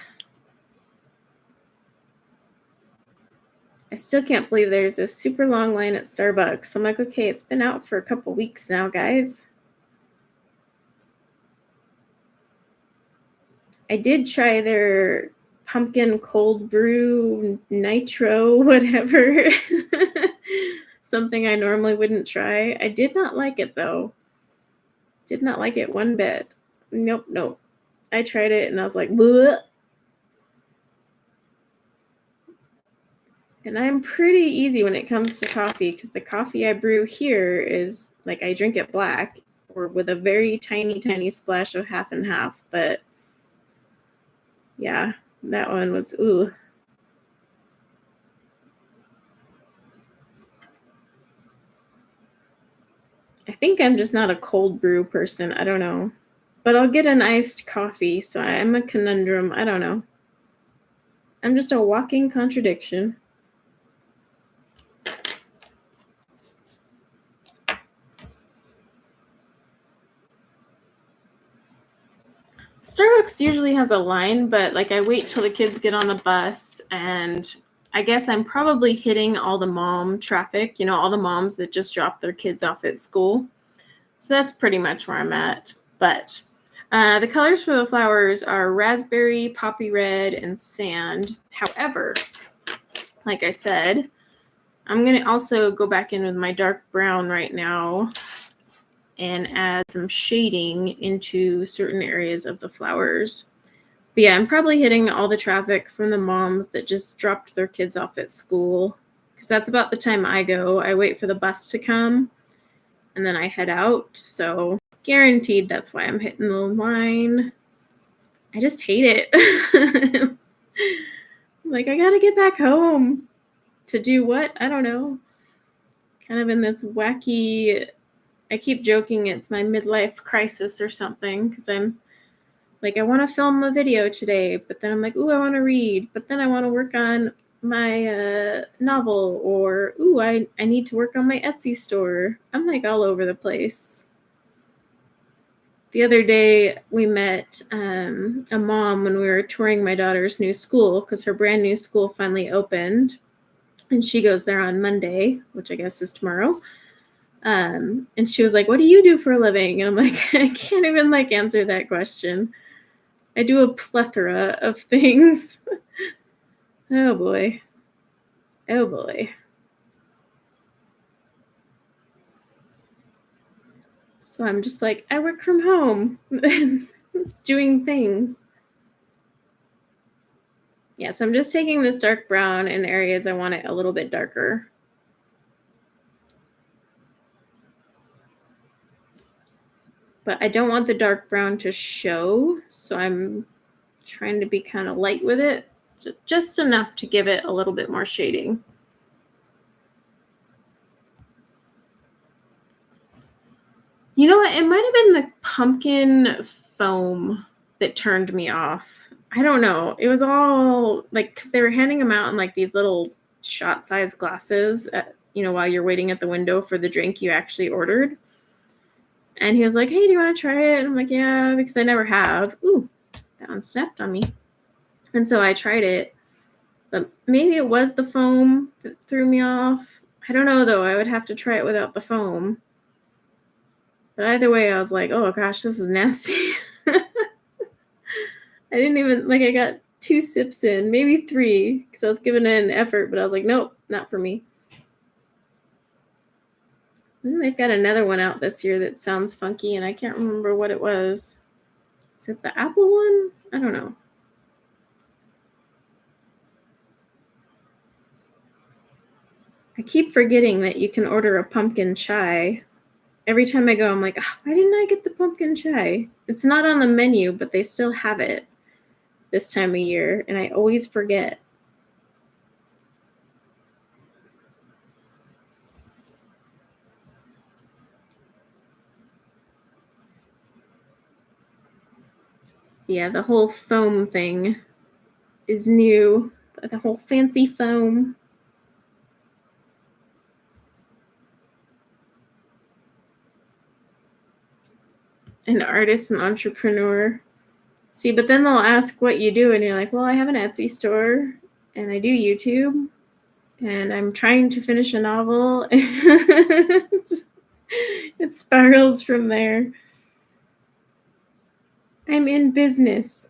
I still can't believe there's a super long line at Starbucks. I'm like, okay, it's been out for a couple weeks now, guys. I did try their pumpkin cold brew nitro, whatever. Something I normally wouldn't try. I did not like it, though. Did not like it one bit. Nope. I tried it and I was like, bleh. And I'm pretty easy when it comes to coffee, because the coffee I brew here is like, I drink it black or with a very tiny splash of half and half. But yeah, that one was, ooh. I think I'm just not a cold brew person. I don't know. But I'll get an iced coffee, so I'm a conundrum. I don't know. I'm just a walking contradiction. Starbucks usually has a line, but like I wait till the kids get on the bus, and I guess I'm probably hitting all the mom traffic, all the moms that just drop their kids off at school. So that's pretty much where I'm at. But the colors for the flowers are raspberry, poppy red, and sand. However, like I said, I'm going to also go back in with my dark brown right now and add some shading into certain areas of the flowers. But yeah, I'm probably hitting all the traffic from the moms that just dropped their kids off at school, because that's about the time I go. I wait for the bus to come and then I head out. So guaranteed that's why I'm hitting the line. I just hate it. Like, I gotta get back home to do what? I don't know. Kind of in this wacky, I keep joking it's my midlife crisis or something, because I'm like, I want to film a video today, but then I'm like, ooh, I want to read, but then I want to work on my novel, or ooh, I need to work on my Etsy store. I'm like all over the place. The other day we met a mom when we were touring my daughter's new school, because her brand new school finally opened, and she goes there on Monday, which I guess is tomorrow. And she was like, what do you do for a living? And I'm like, I can't even like answer that question. I do a plethora of things. Oh boy. Oh boy. So I'm just like, I work from home, doing things. Yeah, so I'm just taking this dark brown in areas I want it a little bit darker. But I don't want the dark brown to show, so I'm trying to be kind of light with it, just enough to give it a little bit more shading. You know what? It might have been the pumpkin foam that turned me off. I don't know. It was all like, because they were handing them out in like these little shot-sized glasses, while you're waiting at the window for the drink you actually ordered. And he was like, hey, do you want to try it? And I'm like, yeah, because I never have. Ooh, that one snapped on me. And so I tried it. But maybe it was the foam that threw me off. I don't know, though. I would have to try it without the foam. But either way, I was like, oh, gosh, this is nasty. I didn't even, I got 2 sips in, maybe 3, because I was giving it an effort. But I was like, nope, not for me. And they've got another one out this year that sounds funky, and I can't remember what it was. Is it the apple one? I don't know. I keep forgetting that you can order a pumpkin chai. Every time I go, I'm like, oh, why didn't I get the pumpkin chai? It's not on the menu, but they still have it this time of year, and I always forget. Yeah, the whole foam thing is new. The whole fancy foam. An artist and entrepreneur. See, but then they'll ask what you do, and you're like, well, I have an Etsy store, and I do YouTube, and I'm trying to finish a novel. It spirals from there. I'm in business.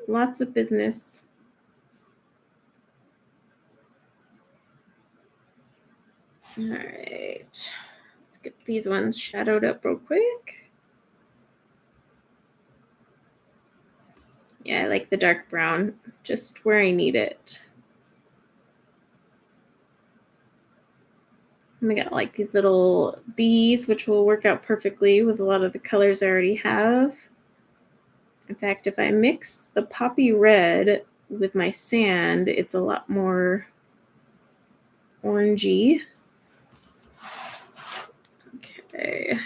Lots of business. All right. Let's get these ones shadowed up real quick. Yeah, I like the dark brown, just where I need it. And we got like these little bees, which will work out perfectly with a lot of the colors I already have. In fact, if I mix the poppy red with my sand, it's a lot more orangey. Okay.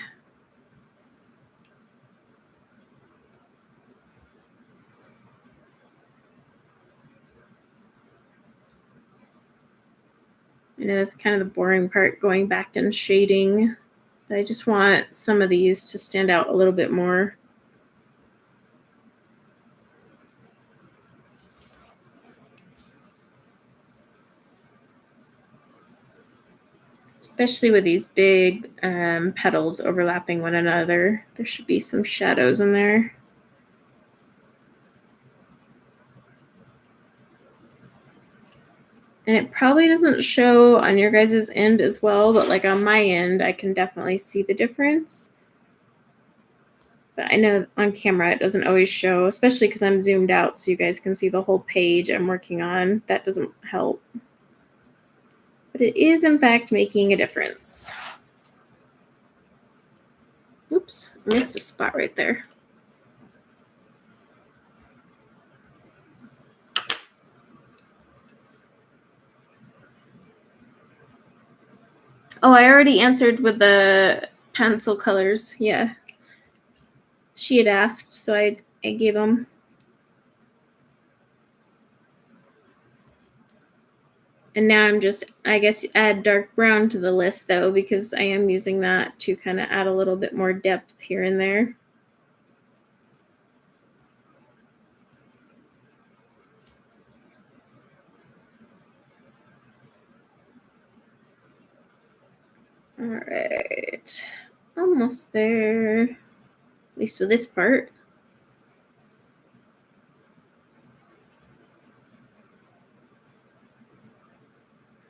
I know that's kind of the boring part, going back and shading. But I just want some of these to stand out a little bit more. Especially with these big petals overlapping one another. There should be some shadows in there. And it probably doesn't show on your guys' end as well, but like on my end, I can definitely see the difference. But I know on camera it doesn't always show, especially because I'm zoomed out so you guys can see the whole page I'm working on. That doesn't help. But it is, in fact, making a difference. Oops, I missed a spot right there. Oh, I already answered with the pencil colors. Yeah. She had asked, so I gave them. And now I'm just, I guess, add dark brown to the list, though, because I am using that to kind of add a little bit more depth here and there. All right. Almost there. At least with this part.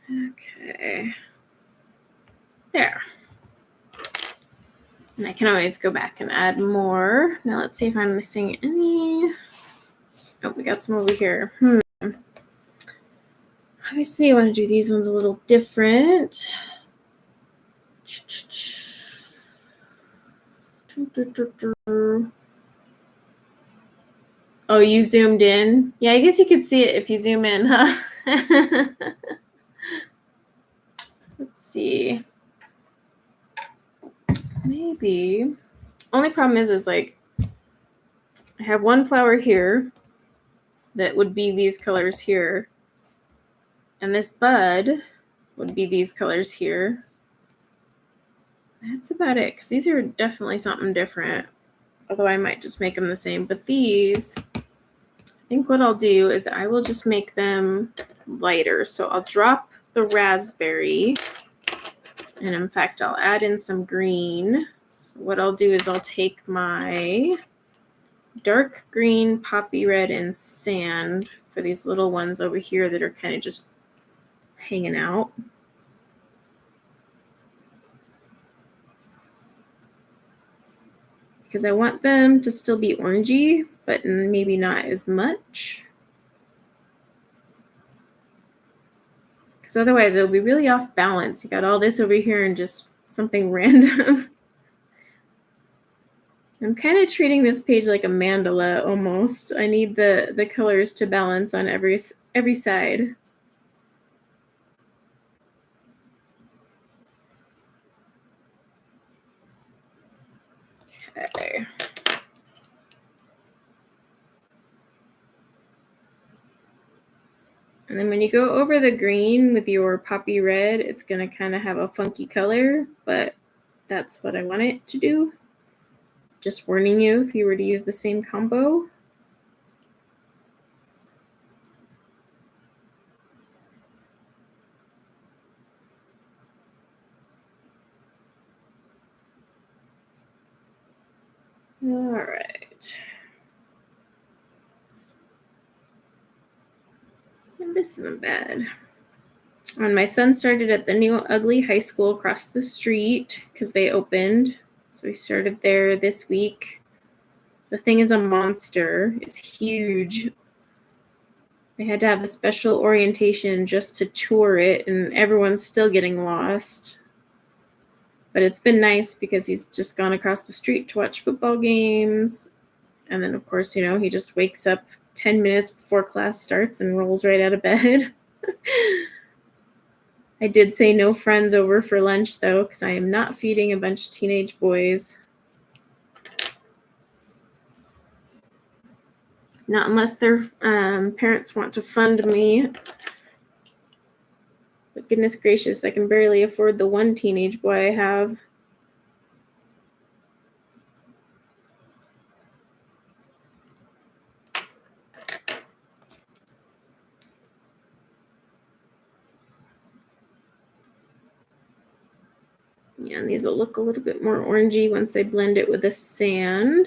Okay. There. And I can always go back and add more. Now let's see if I'm missing any. Oh, we got some over here. Obviously, I want to do these ones a little different. Oh, you zoomed in? Yeah, I guess you could see it if you zoom in, huh? Let's see. Maybe. Only problem is like, I have one flower here that would be these colors here. And this bud would be these colors here. That's about it, because these are definitely something different. Although I might just make them the same. But these, I think what I'll do is I will just make them lighter. So I'll drop the raspberry. And in fact, I'll add in some green. So what I'll do is I'll take my dark green, poppy red, and sand for these little ones over here that are kind of just hanging out. Because I want them to still be orangey, but maybe not as much. Because otherwise it'll be really off balance. You got all this over here and just something random. I'm kind of treating this page like a mandala almost. I need the colors to balance on every side. Okay. And then when you go over the green with your poppy red, it's going to kind of have a funky color, but that's what I want it to do. Just warning you if you were to use the same combo. All right. And this isn't bad. When my son started at the new ugly high school across the street because they opened. So we started there this week. The thing is a monster. It's huge. They had to have a special orientation just to tour it, and everyone's still getting lost. But it's been nice because he's just gone across the street to watch football games. And then, of course, you know, he just wakes up 10 minutes before class starts and rolls right out of bed. I did say no friends over for lunch, though, because I am not feeding a bunch of teenage boys. Not unless their parents want to fund me. But goodness gracious, I can barely afford the one teenage boy I have. Yeah, and these will look a little bit more orangey once I blend it with the sand.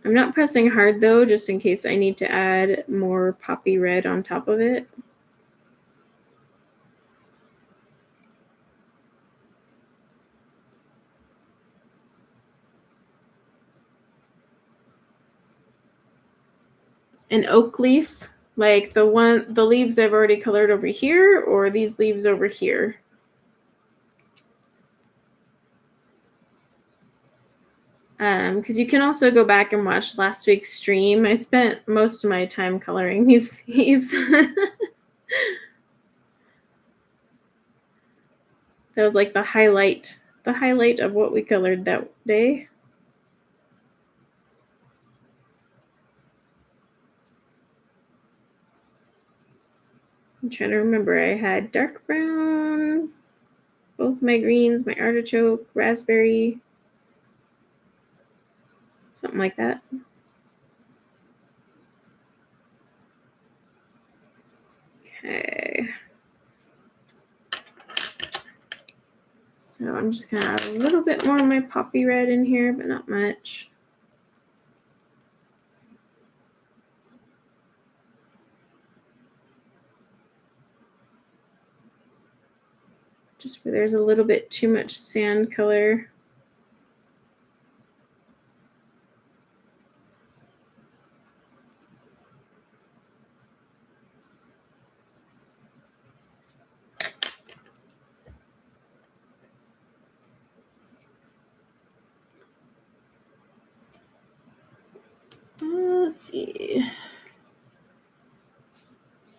I'm not pressing hard, though, just in case I need to add more poppy red on top of it. an oak leaf, like the leaves I've already colored over here, or these leaves over here. Because you can also go back and watch last week's stream. I spent most of my time coloring these leaves. That was like the highlight of what we colored that day. I'm trying to remember. I had dark brown, both my greens, my artichoke, raspberry, something like that. Okay. So I'm just going to add a little bit more of my poppy red in here, but not much. Just where there's a little bit too much sand color. Let's see.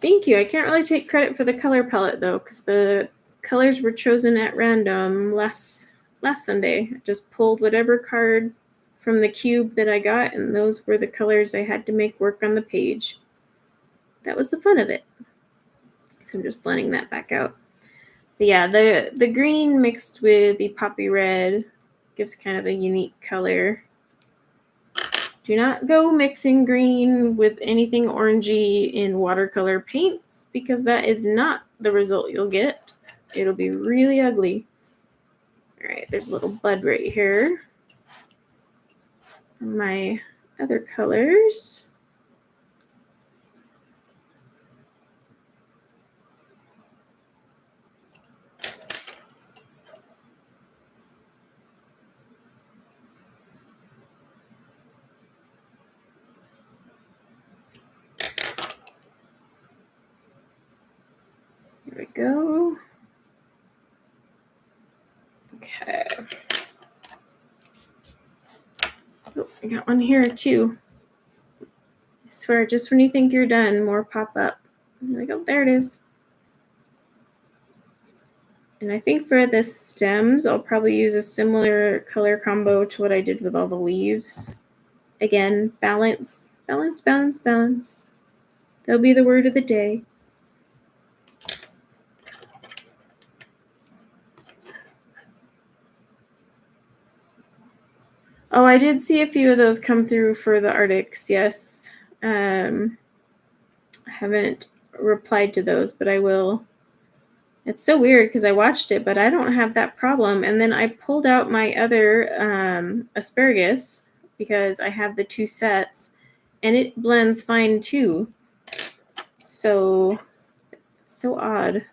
Thank you. I can't really take credit for the color palette though, because the colors were chosen at random last Sunday. I just pulled whatever card from the cube that I got, and those were the colors I had to make work on the page. That was the fun of it. So I'm just blending that back out. But yeah, the green mixed with the poppy red gives kind of a unique color. Do not go mixing green with anything orangey in watercolor paints, because that is not the result you'll get. It'll be really ugly. All right, there's a little bud right here. My other colors. There we go. Okay. Oh, I got one here too. I swear, just when you think you're done, more pop up. I'm like, oh, there it is. And I think for the stems, I'll probably use a similar color combo to what I did with all the leaves. Again, balance, balance, balance, balance. That'll be the word of the day. Oh, I did see a few of those come through for the Arctics, yes. I haven't replied to those, but I will. It's so weird because I watched it, but I don't have that problem. And then I pulled out my other asparagus because I have the two sets, and it blends fine too. So it's so odd.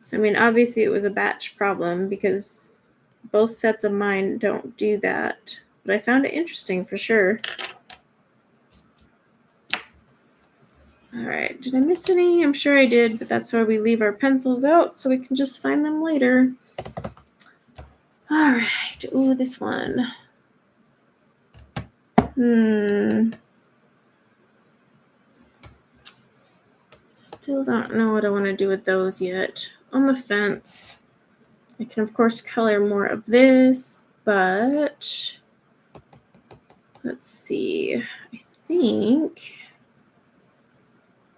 So, I mean, obviously it was a batch problem because both sets of mine don't do that. But I found it interesting for sure. All right, did I miss any? I'm sure I did, but that's why we leave our pencils out so we can just find them later. All right, ooh, this one. Still don't know what I want to do with those yet. On the fence. I can, of course, color more of this, but let's see. I think,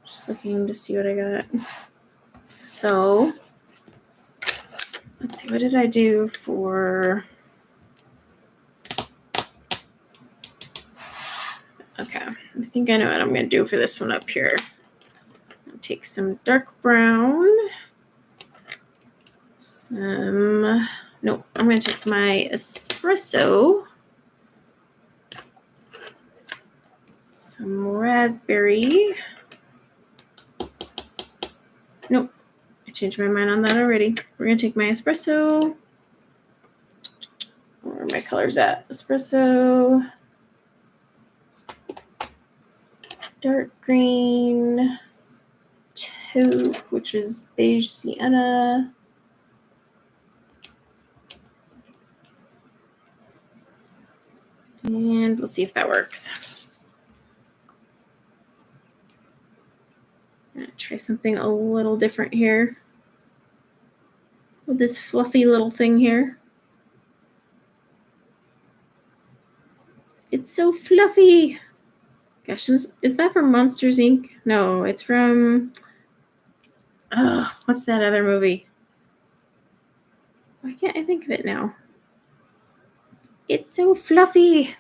just looking to see what I got. So, let's see, what did I do for, okay, I think I know what I'm going to do for this one up here. I'll take some dark brown. Nope, I'm going to take my espresso. Some raspberry. Nope, I changed my mind on that already. We're going to take my espresso. Where are my colors at? Espresso. dark green taupe, which is beige sienna. And we'll see if that works. I'm gonna try something a little different here with this fluffy little thing here. It's so fluffy. Gosh, is that from Monsters, Inc.? No, it's from... what's that other movie? Why can't I think of it now? It's so fluffy.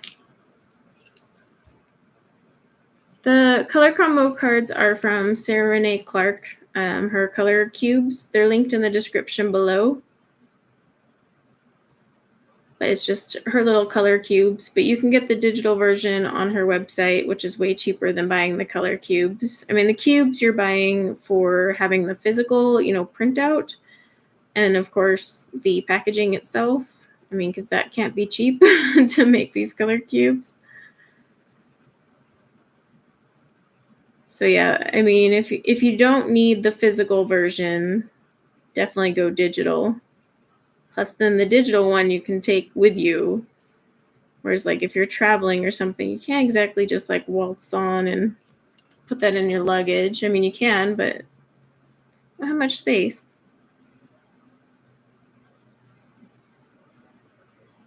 The color combo cards are from Sarah Renee Clark. Her color cubes. They're linked in the description below. But it's just her little color cubes. But you can get the digital version on her website, which is way cheaper than buying the color cubes. I mean, the cubes you're buying for having the physical, printout. And of course, the packaging itself. I mean, because that can't be cheap to make these color cubes. So yeah, I mean, if you don't need the physical version, definitely go digital. Plus, then the digital one you can take with you. Whereas, like, if you're traveling or something, you can't exactly just, like, waltz on and put that in your luggage. I mean, you can, but how much space?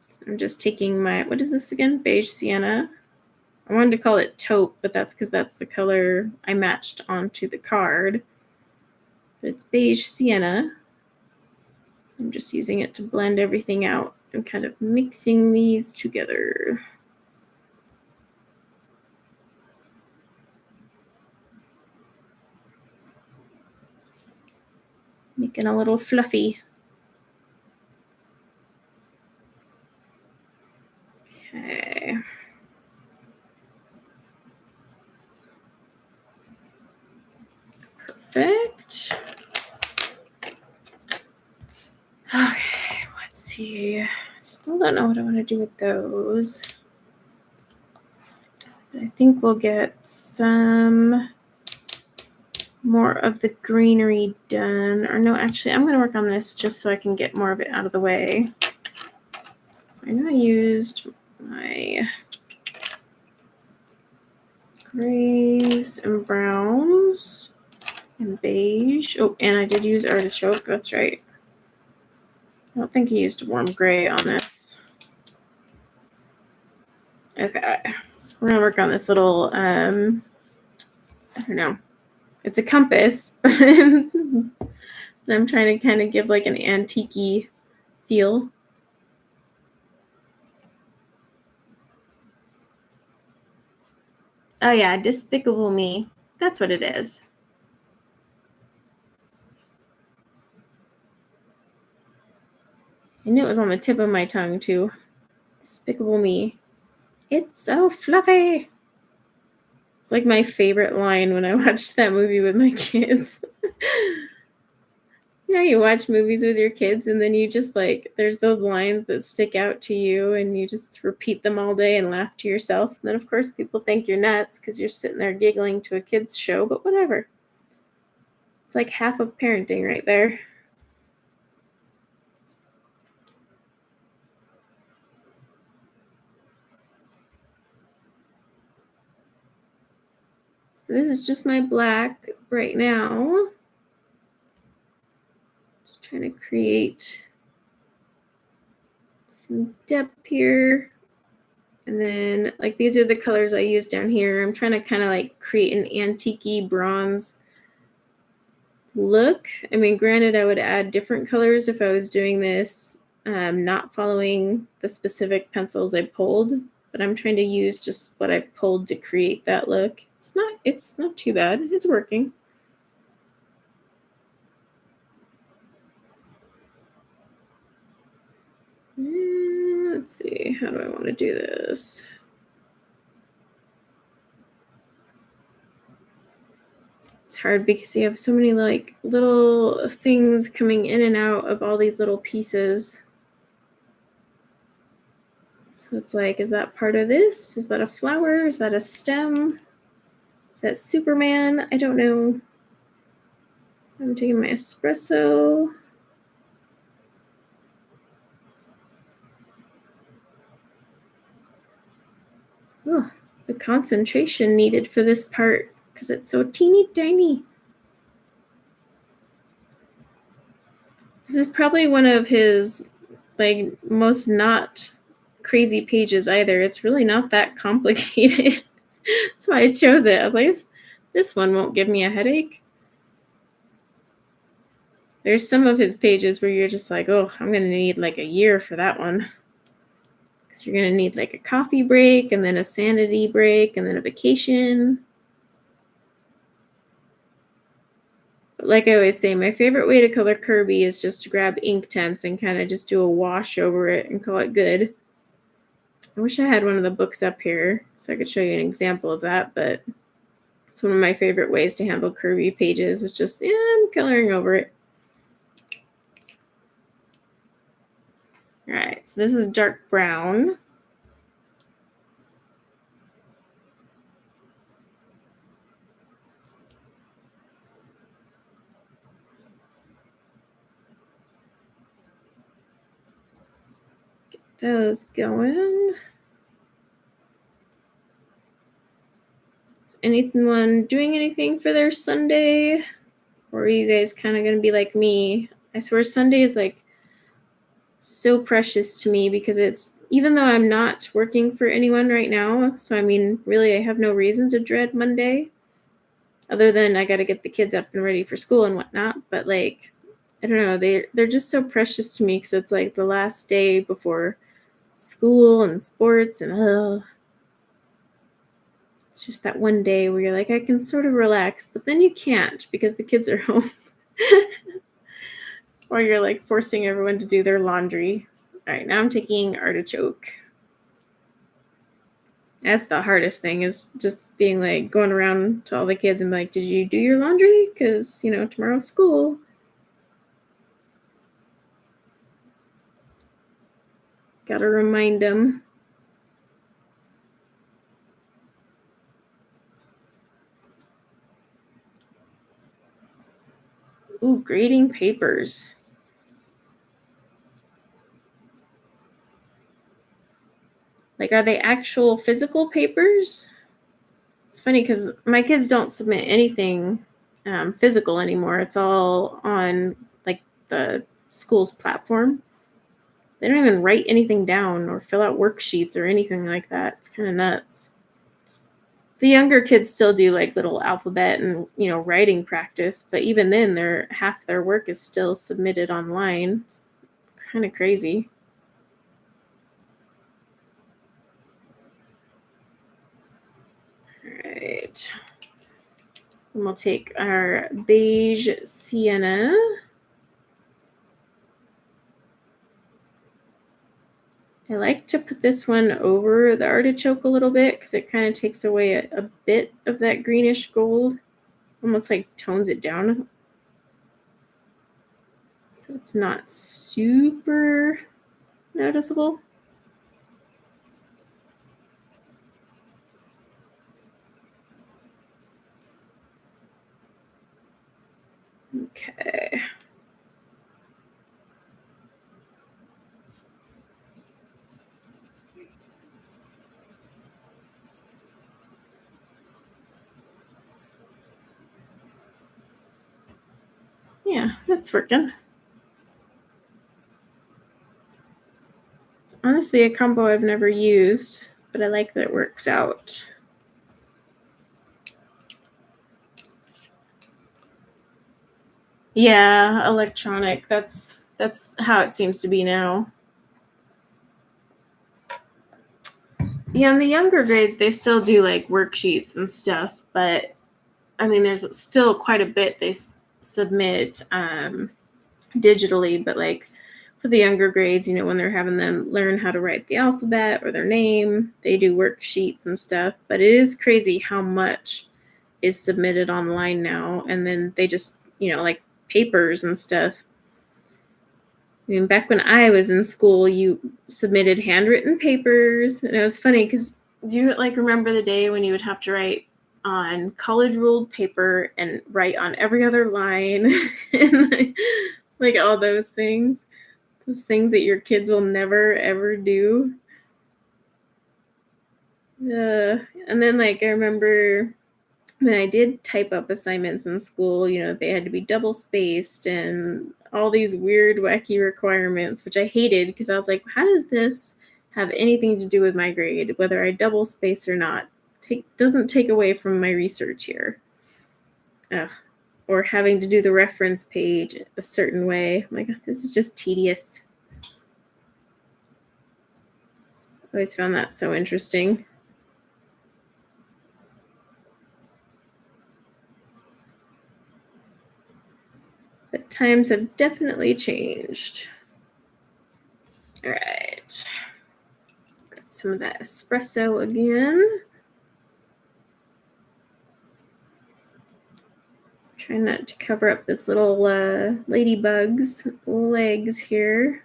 So I'm just taking my, what is this again? Beige sienna. I wanted to call it taupe, but that's because that's the color I matched onto the card. But it's beige sienna. I'm just using it to blend everything out and kind of mixing these together. Making a little fluffy. Okay. Perfect. Okay, let's see. Still don't know what I want to do with those. But I think we'll get some more of the greenery done. Or no, actually, I'm going to work on this just so I can get more of it out of the way. So I know I used my grays and browns and beige. Oh, and I did use artichoke. That's right. I don't think I used warm gray on this. Okay, so we're gonna work on this little, I don't know. It's a compass, but I'm trying to kind of give like an antique-y feel. Oh yeah, Despicable Me. That's what it is. I knew it was on the tip of my tongue too. Despicable Me. It's so fluffy. It's like my favorite line when I watched that movie with my kids. You watch movies with your kids and then you just like, there's those lines that stick out to you and you just repeat them all day and laugh to yourself. And then, of course, people think you're nuts because you're sitting there giggling to a kid's show, but whatever. It's like half of parenting right there. So this is just my black right now. Just trying to create some depth here. And then, like, these are the colors I use down here. I'm trying to kind of like create an antique-y bronze look. I mean, granted, I would add different colors if I was doing this, not following the specific pencils I pulled, but I'm trying to use just what I pulled to create that look. It's not too bad. It's working. Let's see, how do I want to do this? It's hard because you have so many like little things coming in and out of all these little pieces. So it's like, is that part of this? Is that a flower? Is that a stem? Is Is that Superman? I don't know. So I'm taking my espresso. Oh, the concentration needed for this part because it's so teeny tiny. This is probably one of his like most not crazy pages either. It's really not that complicated. That's why I chose it. I was like, this one won't give me a headache. There's some of his pages where you're just like, oh, I'm going to need like a year for that one. Because you're going to need like a coffee break and then a sanity break and then a vacation. But like I always say, my favorite way to color Kerby is just to grab Inktense and kind of just do a wash over it and call it good. I wish I had one of the books up here so I could show you an example of that, but it's one of my favorite ways to handle Kerby pages. It's just, I'm coloring over it. All right, so this is dark brown. Get those going. Is anyone doing anything for their Sunday? Or are you guys kind of going to be like me? I swear Sunday is like so precious to me because it's, even though I'm not working for anyone right now, so I mean, really, I have no reason to dread Monday other than I got to get the kids up and ready for school and whatnot. But like, I don't know, they're just so precious to me because it's like the last day before school and sports and it's just that one day where you're like, I can sort of relax, but then you can't because the kids are home. Or you're like forcing everyone to do their laundry. All right, now I'm taking artichoke. That's the hardest thing, is just being like going around to all the kids and like, did you do your laundry? Because, tomorrow's school. Gotta remind them. Ooh, grading papers. Like, are they actual physical papers? It's funny because my kids don't submit anything physical anymore. It's all on like the school's platform. They don't even write anything down or fill out worksheets or anything like that. It's kind of nuts. The younger kids still do like little alphabet and writing practice, but even then, half their work is still submitted online. It's kind of crazy. All right. And we'll take our beige sienna. I like to put this one over the artichoke a little bit because it kind of takes away a bit of that greenish gold, almost like tones it down. So it's not super noticeable. Okay. Yeah, that's working. It's honestly a combo I've never used, but I like that it works out. Yeah, electronic. That's how it seems to be now. Yeah, in the younger grades, they still do like worksheets and stuff, but I mean, there's still quite a bit they submit digitally, but like for the younger grades, when they're having them learn how to write the alphabet or their name, they do worksheets and stuff. But it is crazy how much is submitted online now, and then they just like papers and stuff. I mean, back when I was in school, you submitted handwritten papers, and it was funny because do you like remember the day when you would have to write on college ruled paper and write on every other line and like all those things that your kids will never ever do. And then like I remember when I did type up assignments in school, they had to be double spaced and all these weird wacky requirements, which I hated because I was like, how does this have anything to do with my grade, whether I double space or not? Doesn't take away from my research here. Or having to do the reference page a certain way. I'm like, this is just tedious. I always found that so interesting. But times have definitely changed. All right. Grab some of that espresso again. Try not to cover up this little ladybug's legs here.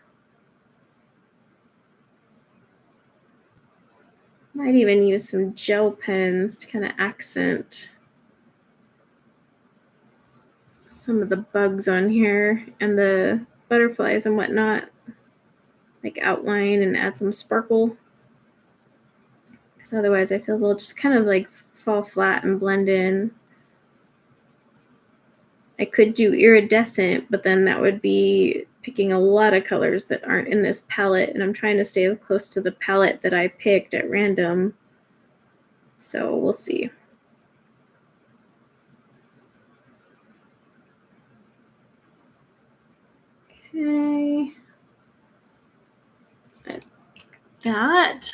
Might even use some gel pens to kind of accent some of the bugs on here and the butterflies and whatnot. Like outline and add some sparkle. Because otherwise I feel they'll just kind of like fall flat and blend in. I could do iridescent, but then that would be picking a lot of colors that aren't in this palette, and I'm trying to stay as close to the palette that I picked at random. So we'll see. Okay. Like that.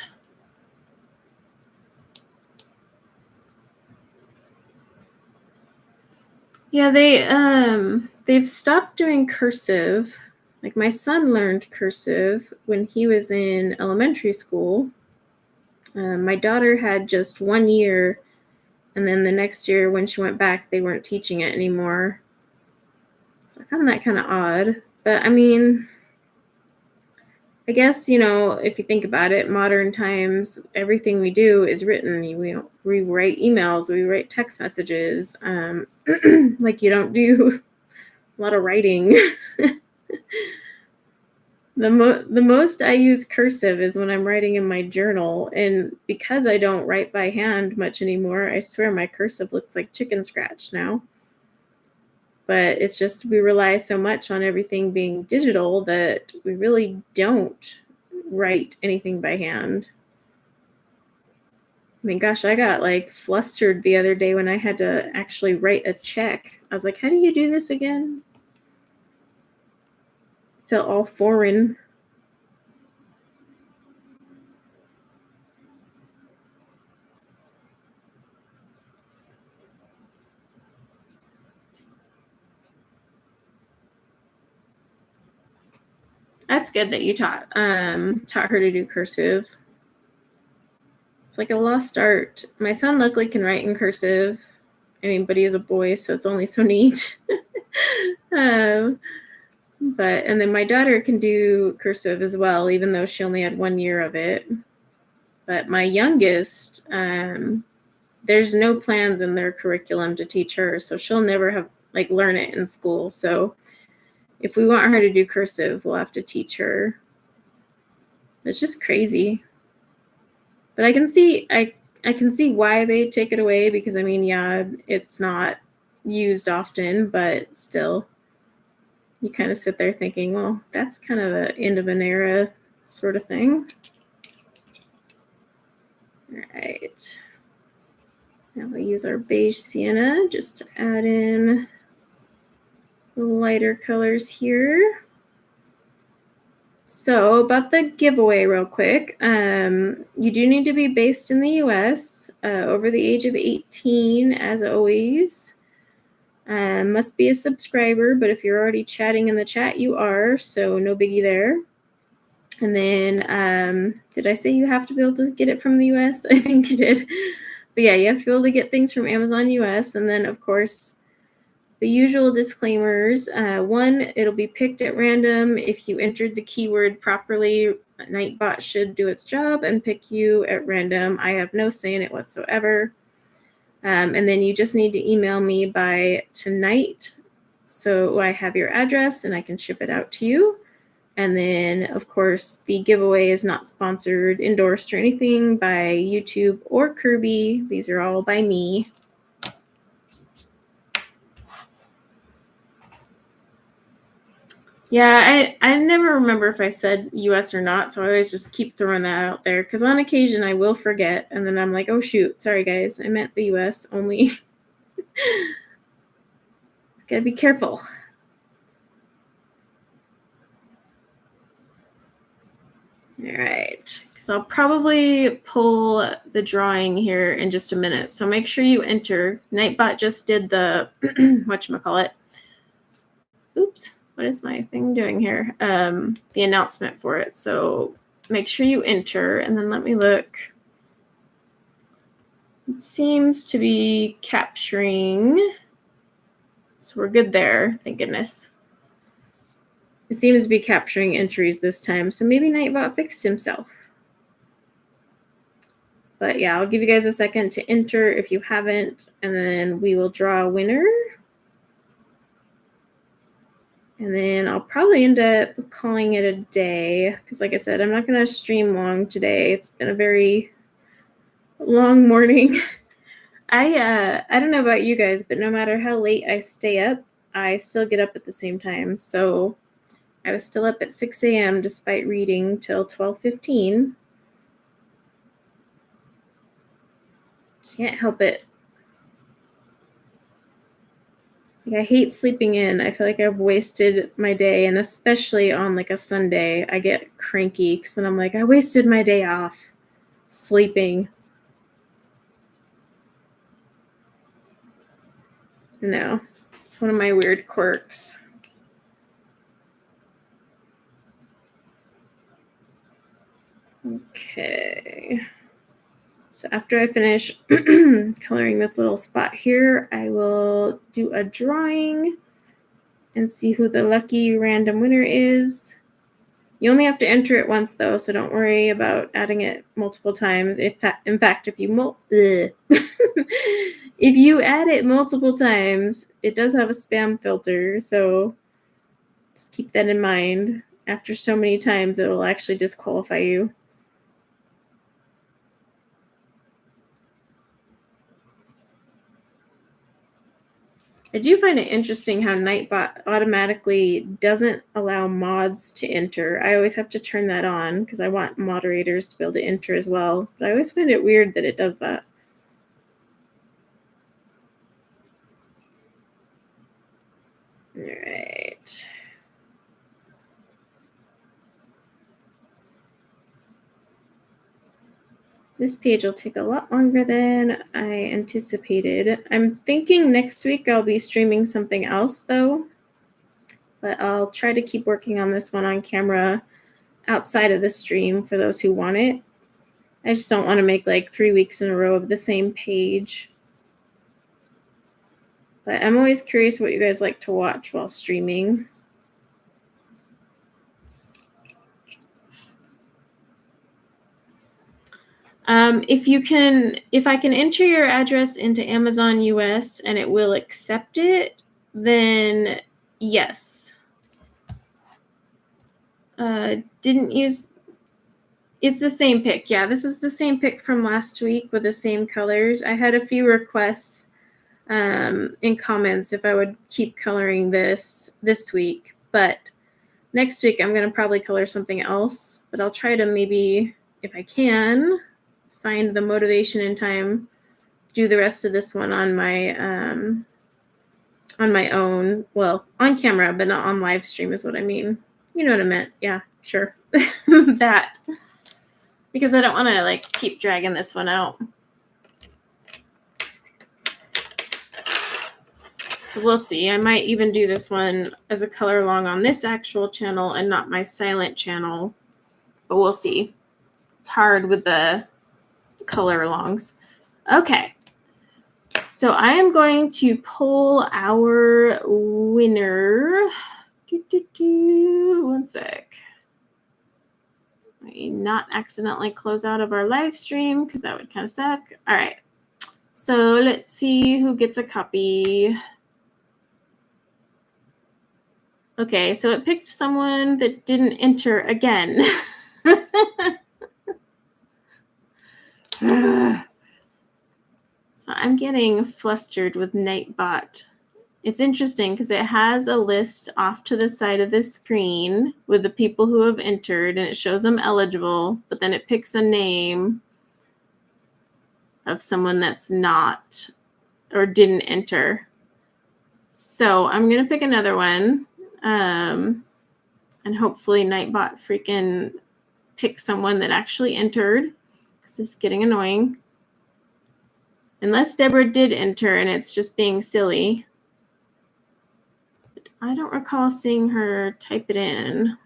Yeah, they've stopped doing cursive. Like my son learned cursive when he was in elementary school. My daughter had just 1 year, and then the next year when she went back, they weren't teaching it anymore. So I found that kind of odd. But I mean, I guess, if you think about it, modern times, everything we do is written. We write emails, we write text messages. Like you don't do a lot of writing. The most I use cursive is when I'm writing in my journal. And because I don't write by hand much anymore, I swear my cursive looks like chicken scratch now. But it's just we rely so much on everything being digital that we really don't write anything by hand. I mean, gosh, I got like flustered the other day when I had to actually write a check. I was like, how do you do this again? Felt all foreign. That's good that you taught her to do cursive. It's like a lost art. My son luckily can write in cursive. I mean, but he is a boy, so it's only so neat. And then my daughter can do cursive as well, even though she only had 1 year of it. But my youngest, there's no plans in their curriculum to teach her, so she'll never have learn it in school. So if we want her to do cursive, we'll have to teach her. It's just crazy. But I can see why they take it away, because I mean, yeah, it's not used often, but still, you kind of sit there thinking, well, that's kind of an end of an era sort of thing. All right. Now we'll use our beige sienna just to add in the lighter colors here. So about the giveaway real quick, you do need to be based in the US, over the age of 18, as always. Must be a subscriber, but if you're already chatting in the chat, you are, so no biggie there. And then, did I say you have to be able to get it from the US? I think you did. But yeah, you have to be able to get things from Amazon US. And then, of course, the usual disclaimers. One, it'll be picked at random. If you entered the keyword properly, Nightbot should do its job and pick you at random. I have no say in it whatsoever. And then you just need to email me by tonight so I have your address and I can ship it out to you. And then, of course, the giveaway is not sponsored, endorsed, or anything by YouTube or Kerby. These are all by me. Yeah, I never remember if I said US or not, so I always just keep throwing that out there because on occasion I will forget, and then I'm like, oh shoot, sorry guys, I meant the US only. Gotta be careful. All right, because I'll probably pull the drawing here in just a minute, so make sure you enter. Nightbot just did the whatchamacallit. Oops, what is my thing doing here? The announcement for it, so make sure you enter, and then let me look. It seems to be capturing, so we're good there, thank goodness. It seems to be capturing entries this time, so maybe Nightbot fixed himself. But yeah, I'll give you guys a second to enter if you haven't, and then we will draw a winner. And then I'll probably end up calling it a day, because like I said, I'm not going to stream long today. It's been a very long morning. I don't know about you guys, but no matter how late I stay up, I still get up at the same time. So I was still up at 6 a.m. despite reading till 12:15. Can't help it. Like, I hate sleeping in. I feel like I've wasted my day, and especially on like a Sunday, I get cranky because then I'm like, I wasted my day off sleeping. No, it's one of my weird quirks. Okay. So after I finish coloring this little spot here, I will do a drawing and see who the lucky random winner is. You only have to enter it once, though, so don't worry about adding it multiple times. In fact, if you if you add it multiple times, it does have a spam filter, so just keep that in mind. After so many times, it will actually disqualify you. I do find it interesting how Nightbot automatically doesn't allow mods to enter. I always have to turn that on because I want moderators to be able to enter as well. But I always find it weird that it does that. All right. This page will take a lot longer than I anticipated. I'm thinking next week I'll be streaming something else, though. But I'll try to keep working on this one on camera outside of the stream for those who want it. I just don't want to make like 3 weeks in a row of the same page. But I'm always curious what you guys like to watch while streaming. If I can enter your address into Amazon US and it will accept it, then yes. It's the same pick. Yeah, this is the same pick from last week with the same colors. I had a few requests in comments if I would keep coloring this week, but next week I'm going to probably color something else, but I'll try to maybe, if I can, find the motivation in time, do the rest of this one on my own. Well, on camera, but not on live stream is what I mean. You know what I meant. Yeah, sure. That. Because I don't want to like keep dragging this one out. So we'll see. I might even do this one as a color along on this actual channel and not my silent channel. But we'll see. It's hard with the color alongs. Okay. So I am going to pull our winner. One sec. Not accidentally close out of our live stream because that would kind of suck. All right. So let's see who gets a copy. Okay, so it picked someone that didn't enter again. So I'm getting flustered with Nightbot. It's interesting because it has a list off to the side of the screen with the people who have entered, and it shows them eligible, but then it picks a name of someone that's not or didn't enter. So I'm going to pick another one. And hopefully Nightbot freaking picks someone that actually entered, because this is getting annoying. Unless Deborah did enter and it's just being silly. But I don't recall seeing her type it in.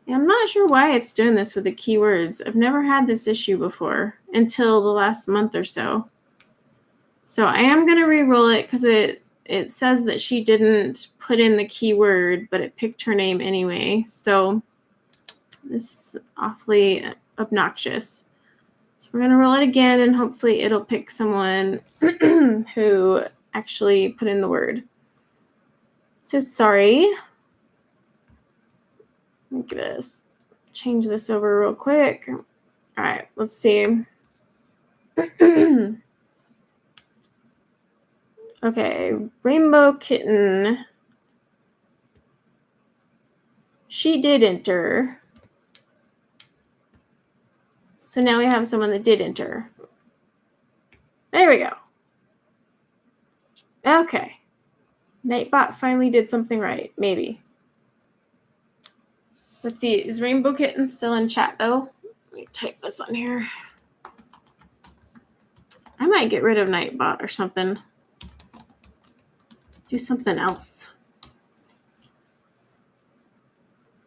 Yeah, I'm not sure why it's doing this with the keywords. I've never had this issue before until the last month or so. So I am going to re-roll it because it says that she didn't put in the keyword, but it picked her name anyway. So this is awfully obnoxious. So we're going to roll it again, and hopefully it'll pick someone who actually put in the word. So sorry. Let me change this over real quick. All right, let's see. Okay, Rainbow Kitten. She did enter. So now we have someone that did enter. There we go. Okay. Nightbot finally did something right, maybe. Let's see, is Rainbow Kitten still in chat though? Let me type this on here. I might get rid of Nightbot or something. Do something else.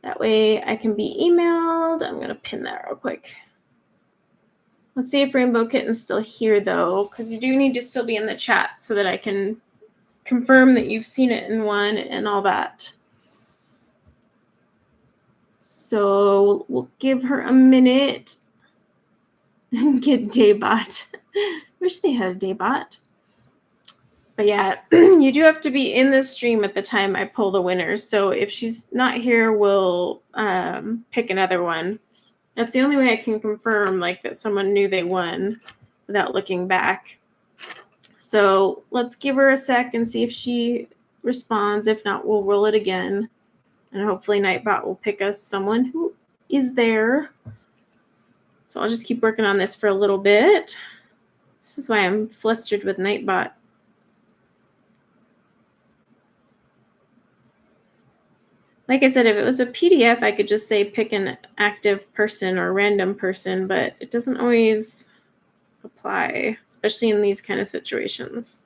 That way I can be emailed. I'm going to pin that real quick. Let's see if Rainbow Kitten's still here though, because you do need to still be in the chat so that I can confirm that you've seen it in one and all that. So we'll give her a minute and get Daybot. Wish they had a Daybot. But yeah, you do have to be in the stream at the time I pull the winners. So if she's not here, we'll pick another one. That's the only way I can confirm like that someone knew they won without looking back. So let's give her a sec and see if she responds. If not, we'll roll it again. And hopefully Nightbot will pick us someone who is there. So I'll just keep working on this for a little bit. This is why I'm flustered with Nightbot. Like I said, if it was a PDF, I could just say pick an active person or random person, but it doesn't always apply, especially in these kind of situations.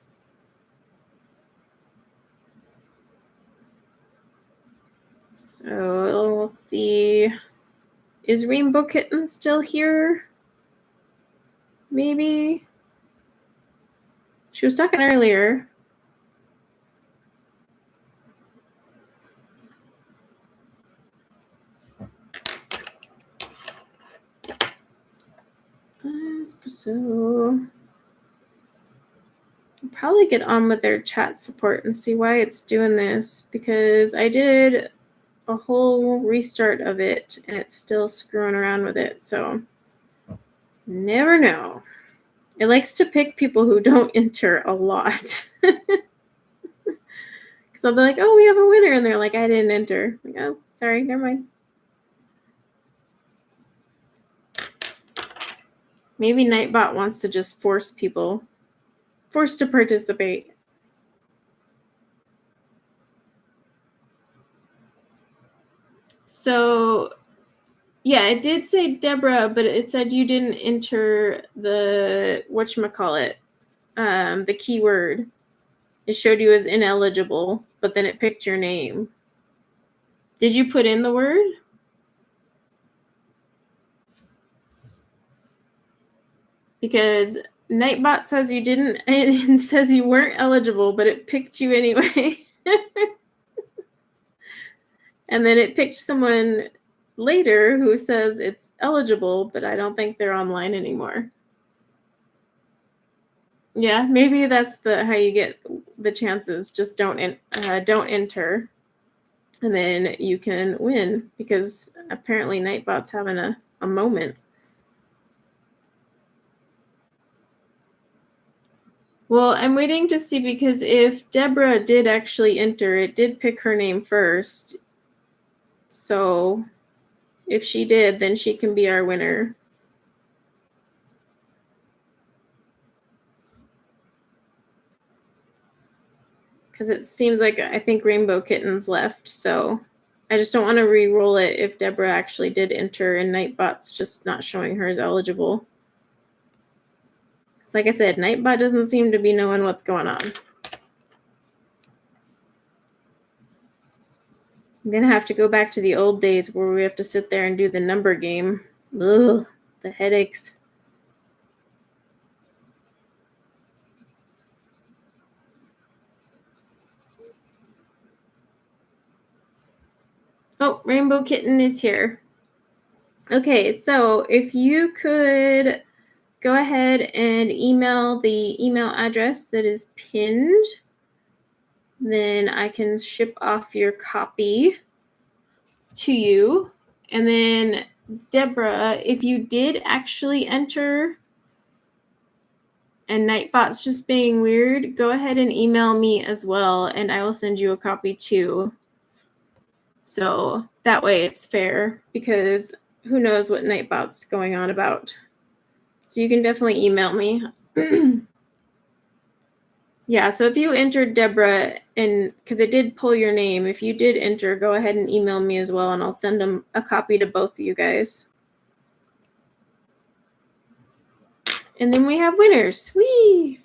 So let's see. Is Rainbow Kitten still here? Maybe. She was talking earlier. So I'll probably get on with their chat support and see why it's doing this, because I did a whole restart of it and it's still screwing around with it. So never know. It likes to pick people who don't enter a lot. Because I'll be like, oh, we have a winner. And they're like, I didn't enter. I'm like, oh, sorry, never mind. Maybe Nightbot wants to just force people, forced to participate. So, yeah, it did say Deborah, but it said you didn't enter the, whatchamacallit, the keyword. It showed you as ineligible, but then it picked your name. Did you put in the word? Because Nightbot says you didn't, and says you weren't eligible, but it picked you anyway. And then it picked someone later who says it's eligible, but I don't think they're online anymore. Yeah, maybe that's how you get the chances. Just don't enter, and then you can win, because apparently Nightbot's having a moment. Well, I'm waiting to see, because if Deborah did actually enter, it did pick her name first. So if she did, then she can be our winner. Because it seems like I think Rainbow Kitten's left, so I just don't want to re-roll it if Deborah actually did enter and Nightbot's just not showing her as eligible. Like I said, Nightbot doesn't seem to be knowing what's going on. I'm going to have to go back to the old days where we have to sit there and do the number game. Ugh, the headaches. Oh, Rainbow Kitten is here. Okay, so if you could go ahead and email the email address that is pinned, then I can ship off your copy to you. And then Deborah, if you did actually enter and Nightbot's just being weird, go ahead and email me as well, and I will send you a copy too. So that way it's fair, because who knows what Nightbot's going on about. So you can definitely email me. Yeah, so if you entered Deborah, and because it did pull your name, if you did enter, go ahead and email me as well, and I'll send them a copy to both of you guys. And then we have winners. Whee!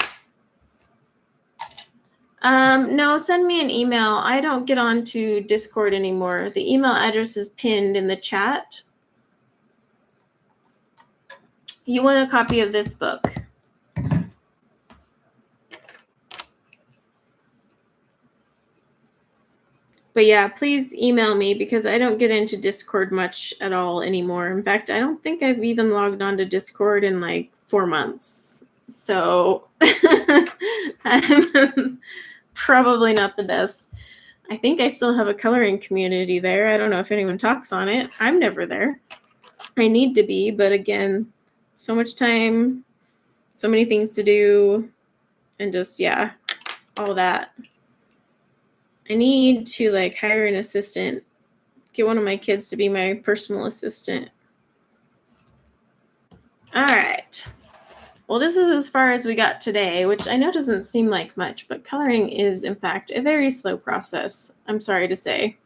No, send me an email. I don't get on to Discord anymore. The email address is pinned in the chat. You want a copy of this book. But yeah, please email me, because I don't get into Discord much at all anymore. In fact, I don't think I've even logged on to Discord in like 4 months. So I'm probably not the best. I think I still have a coloring community there. I don't know if anyone talks on it. I'm never there. I need to be, but again, so much time, so many things to do, and just, yeah, all that. I need to like hire an assistant, get one of my kids to be my personal assistant. All right. Well, this is as far as we got today, which I know doesn't seem like much, but coloring is, in fact, a very slow process, I'm sorry to say.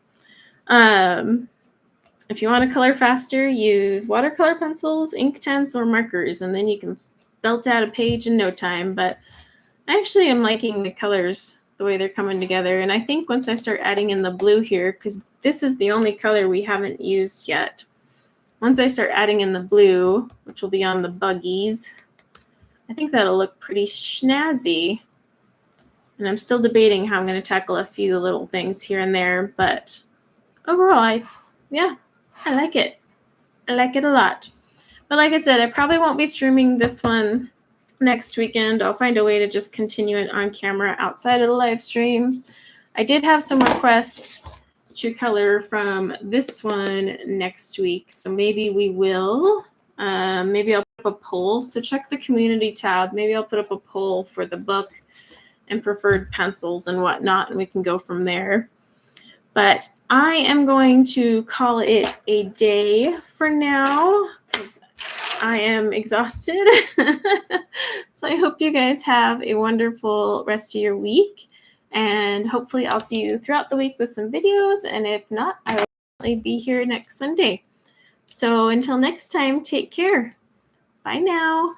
If you want to color faster, use watercolor pencils, Inktense, or markers, and then you can belt out a page in no time. But I actually am liking the colors, the way they're coming together. And I think once I start adding in the blue here, because this is the only color we haven't used yet, once I start adding in the blue, which will be on the buggies, I think that'll look pretty snazzy. And I'm still debating how I'm going to tackle a few little things here and there, but overall, yeah, I like it. I like it a lot. But like I said, I probably won't be streaming this one next weekend. I'll find a way to just continue it on camera outside of the live stream. I did have some requests to color from this one next week, so maybe we will. Maybe I'll put up a poll. So check the community tab. Maybe I'll put up a poll for the book and preferred pencils and whatnot, and we can go from there. But I am going to call it a day for now, because I am exhausted. So I hope you guys have a wonderful rest of your week, and hopefully I'll see you throughout the week with some videos, and if not, I will definitely be here next Sunday. So until next time, take care. Bye now.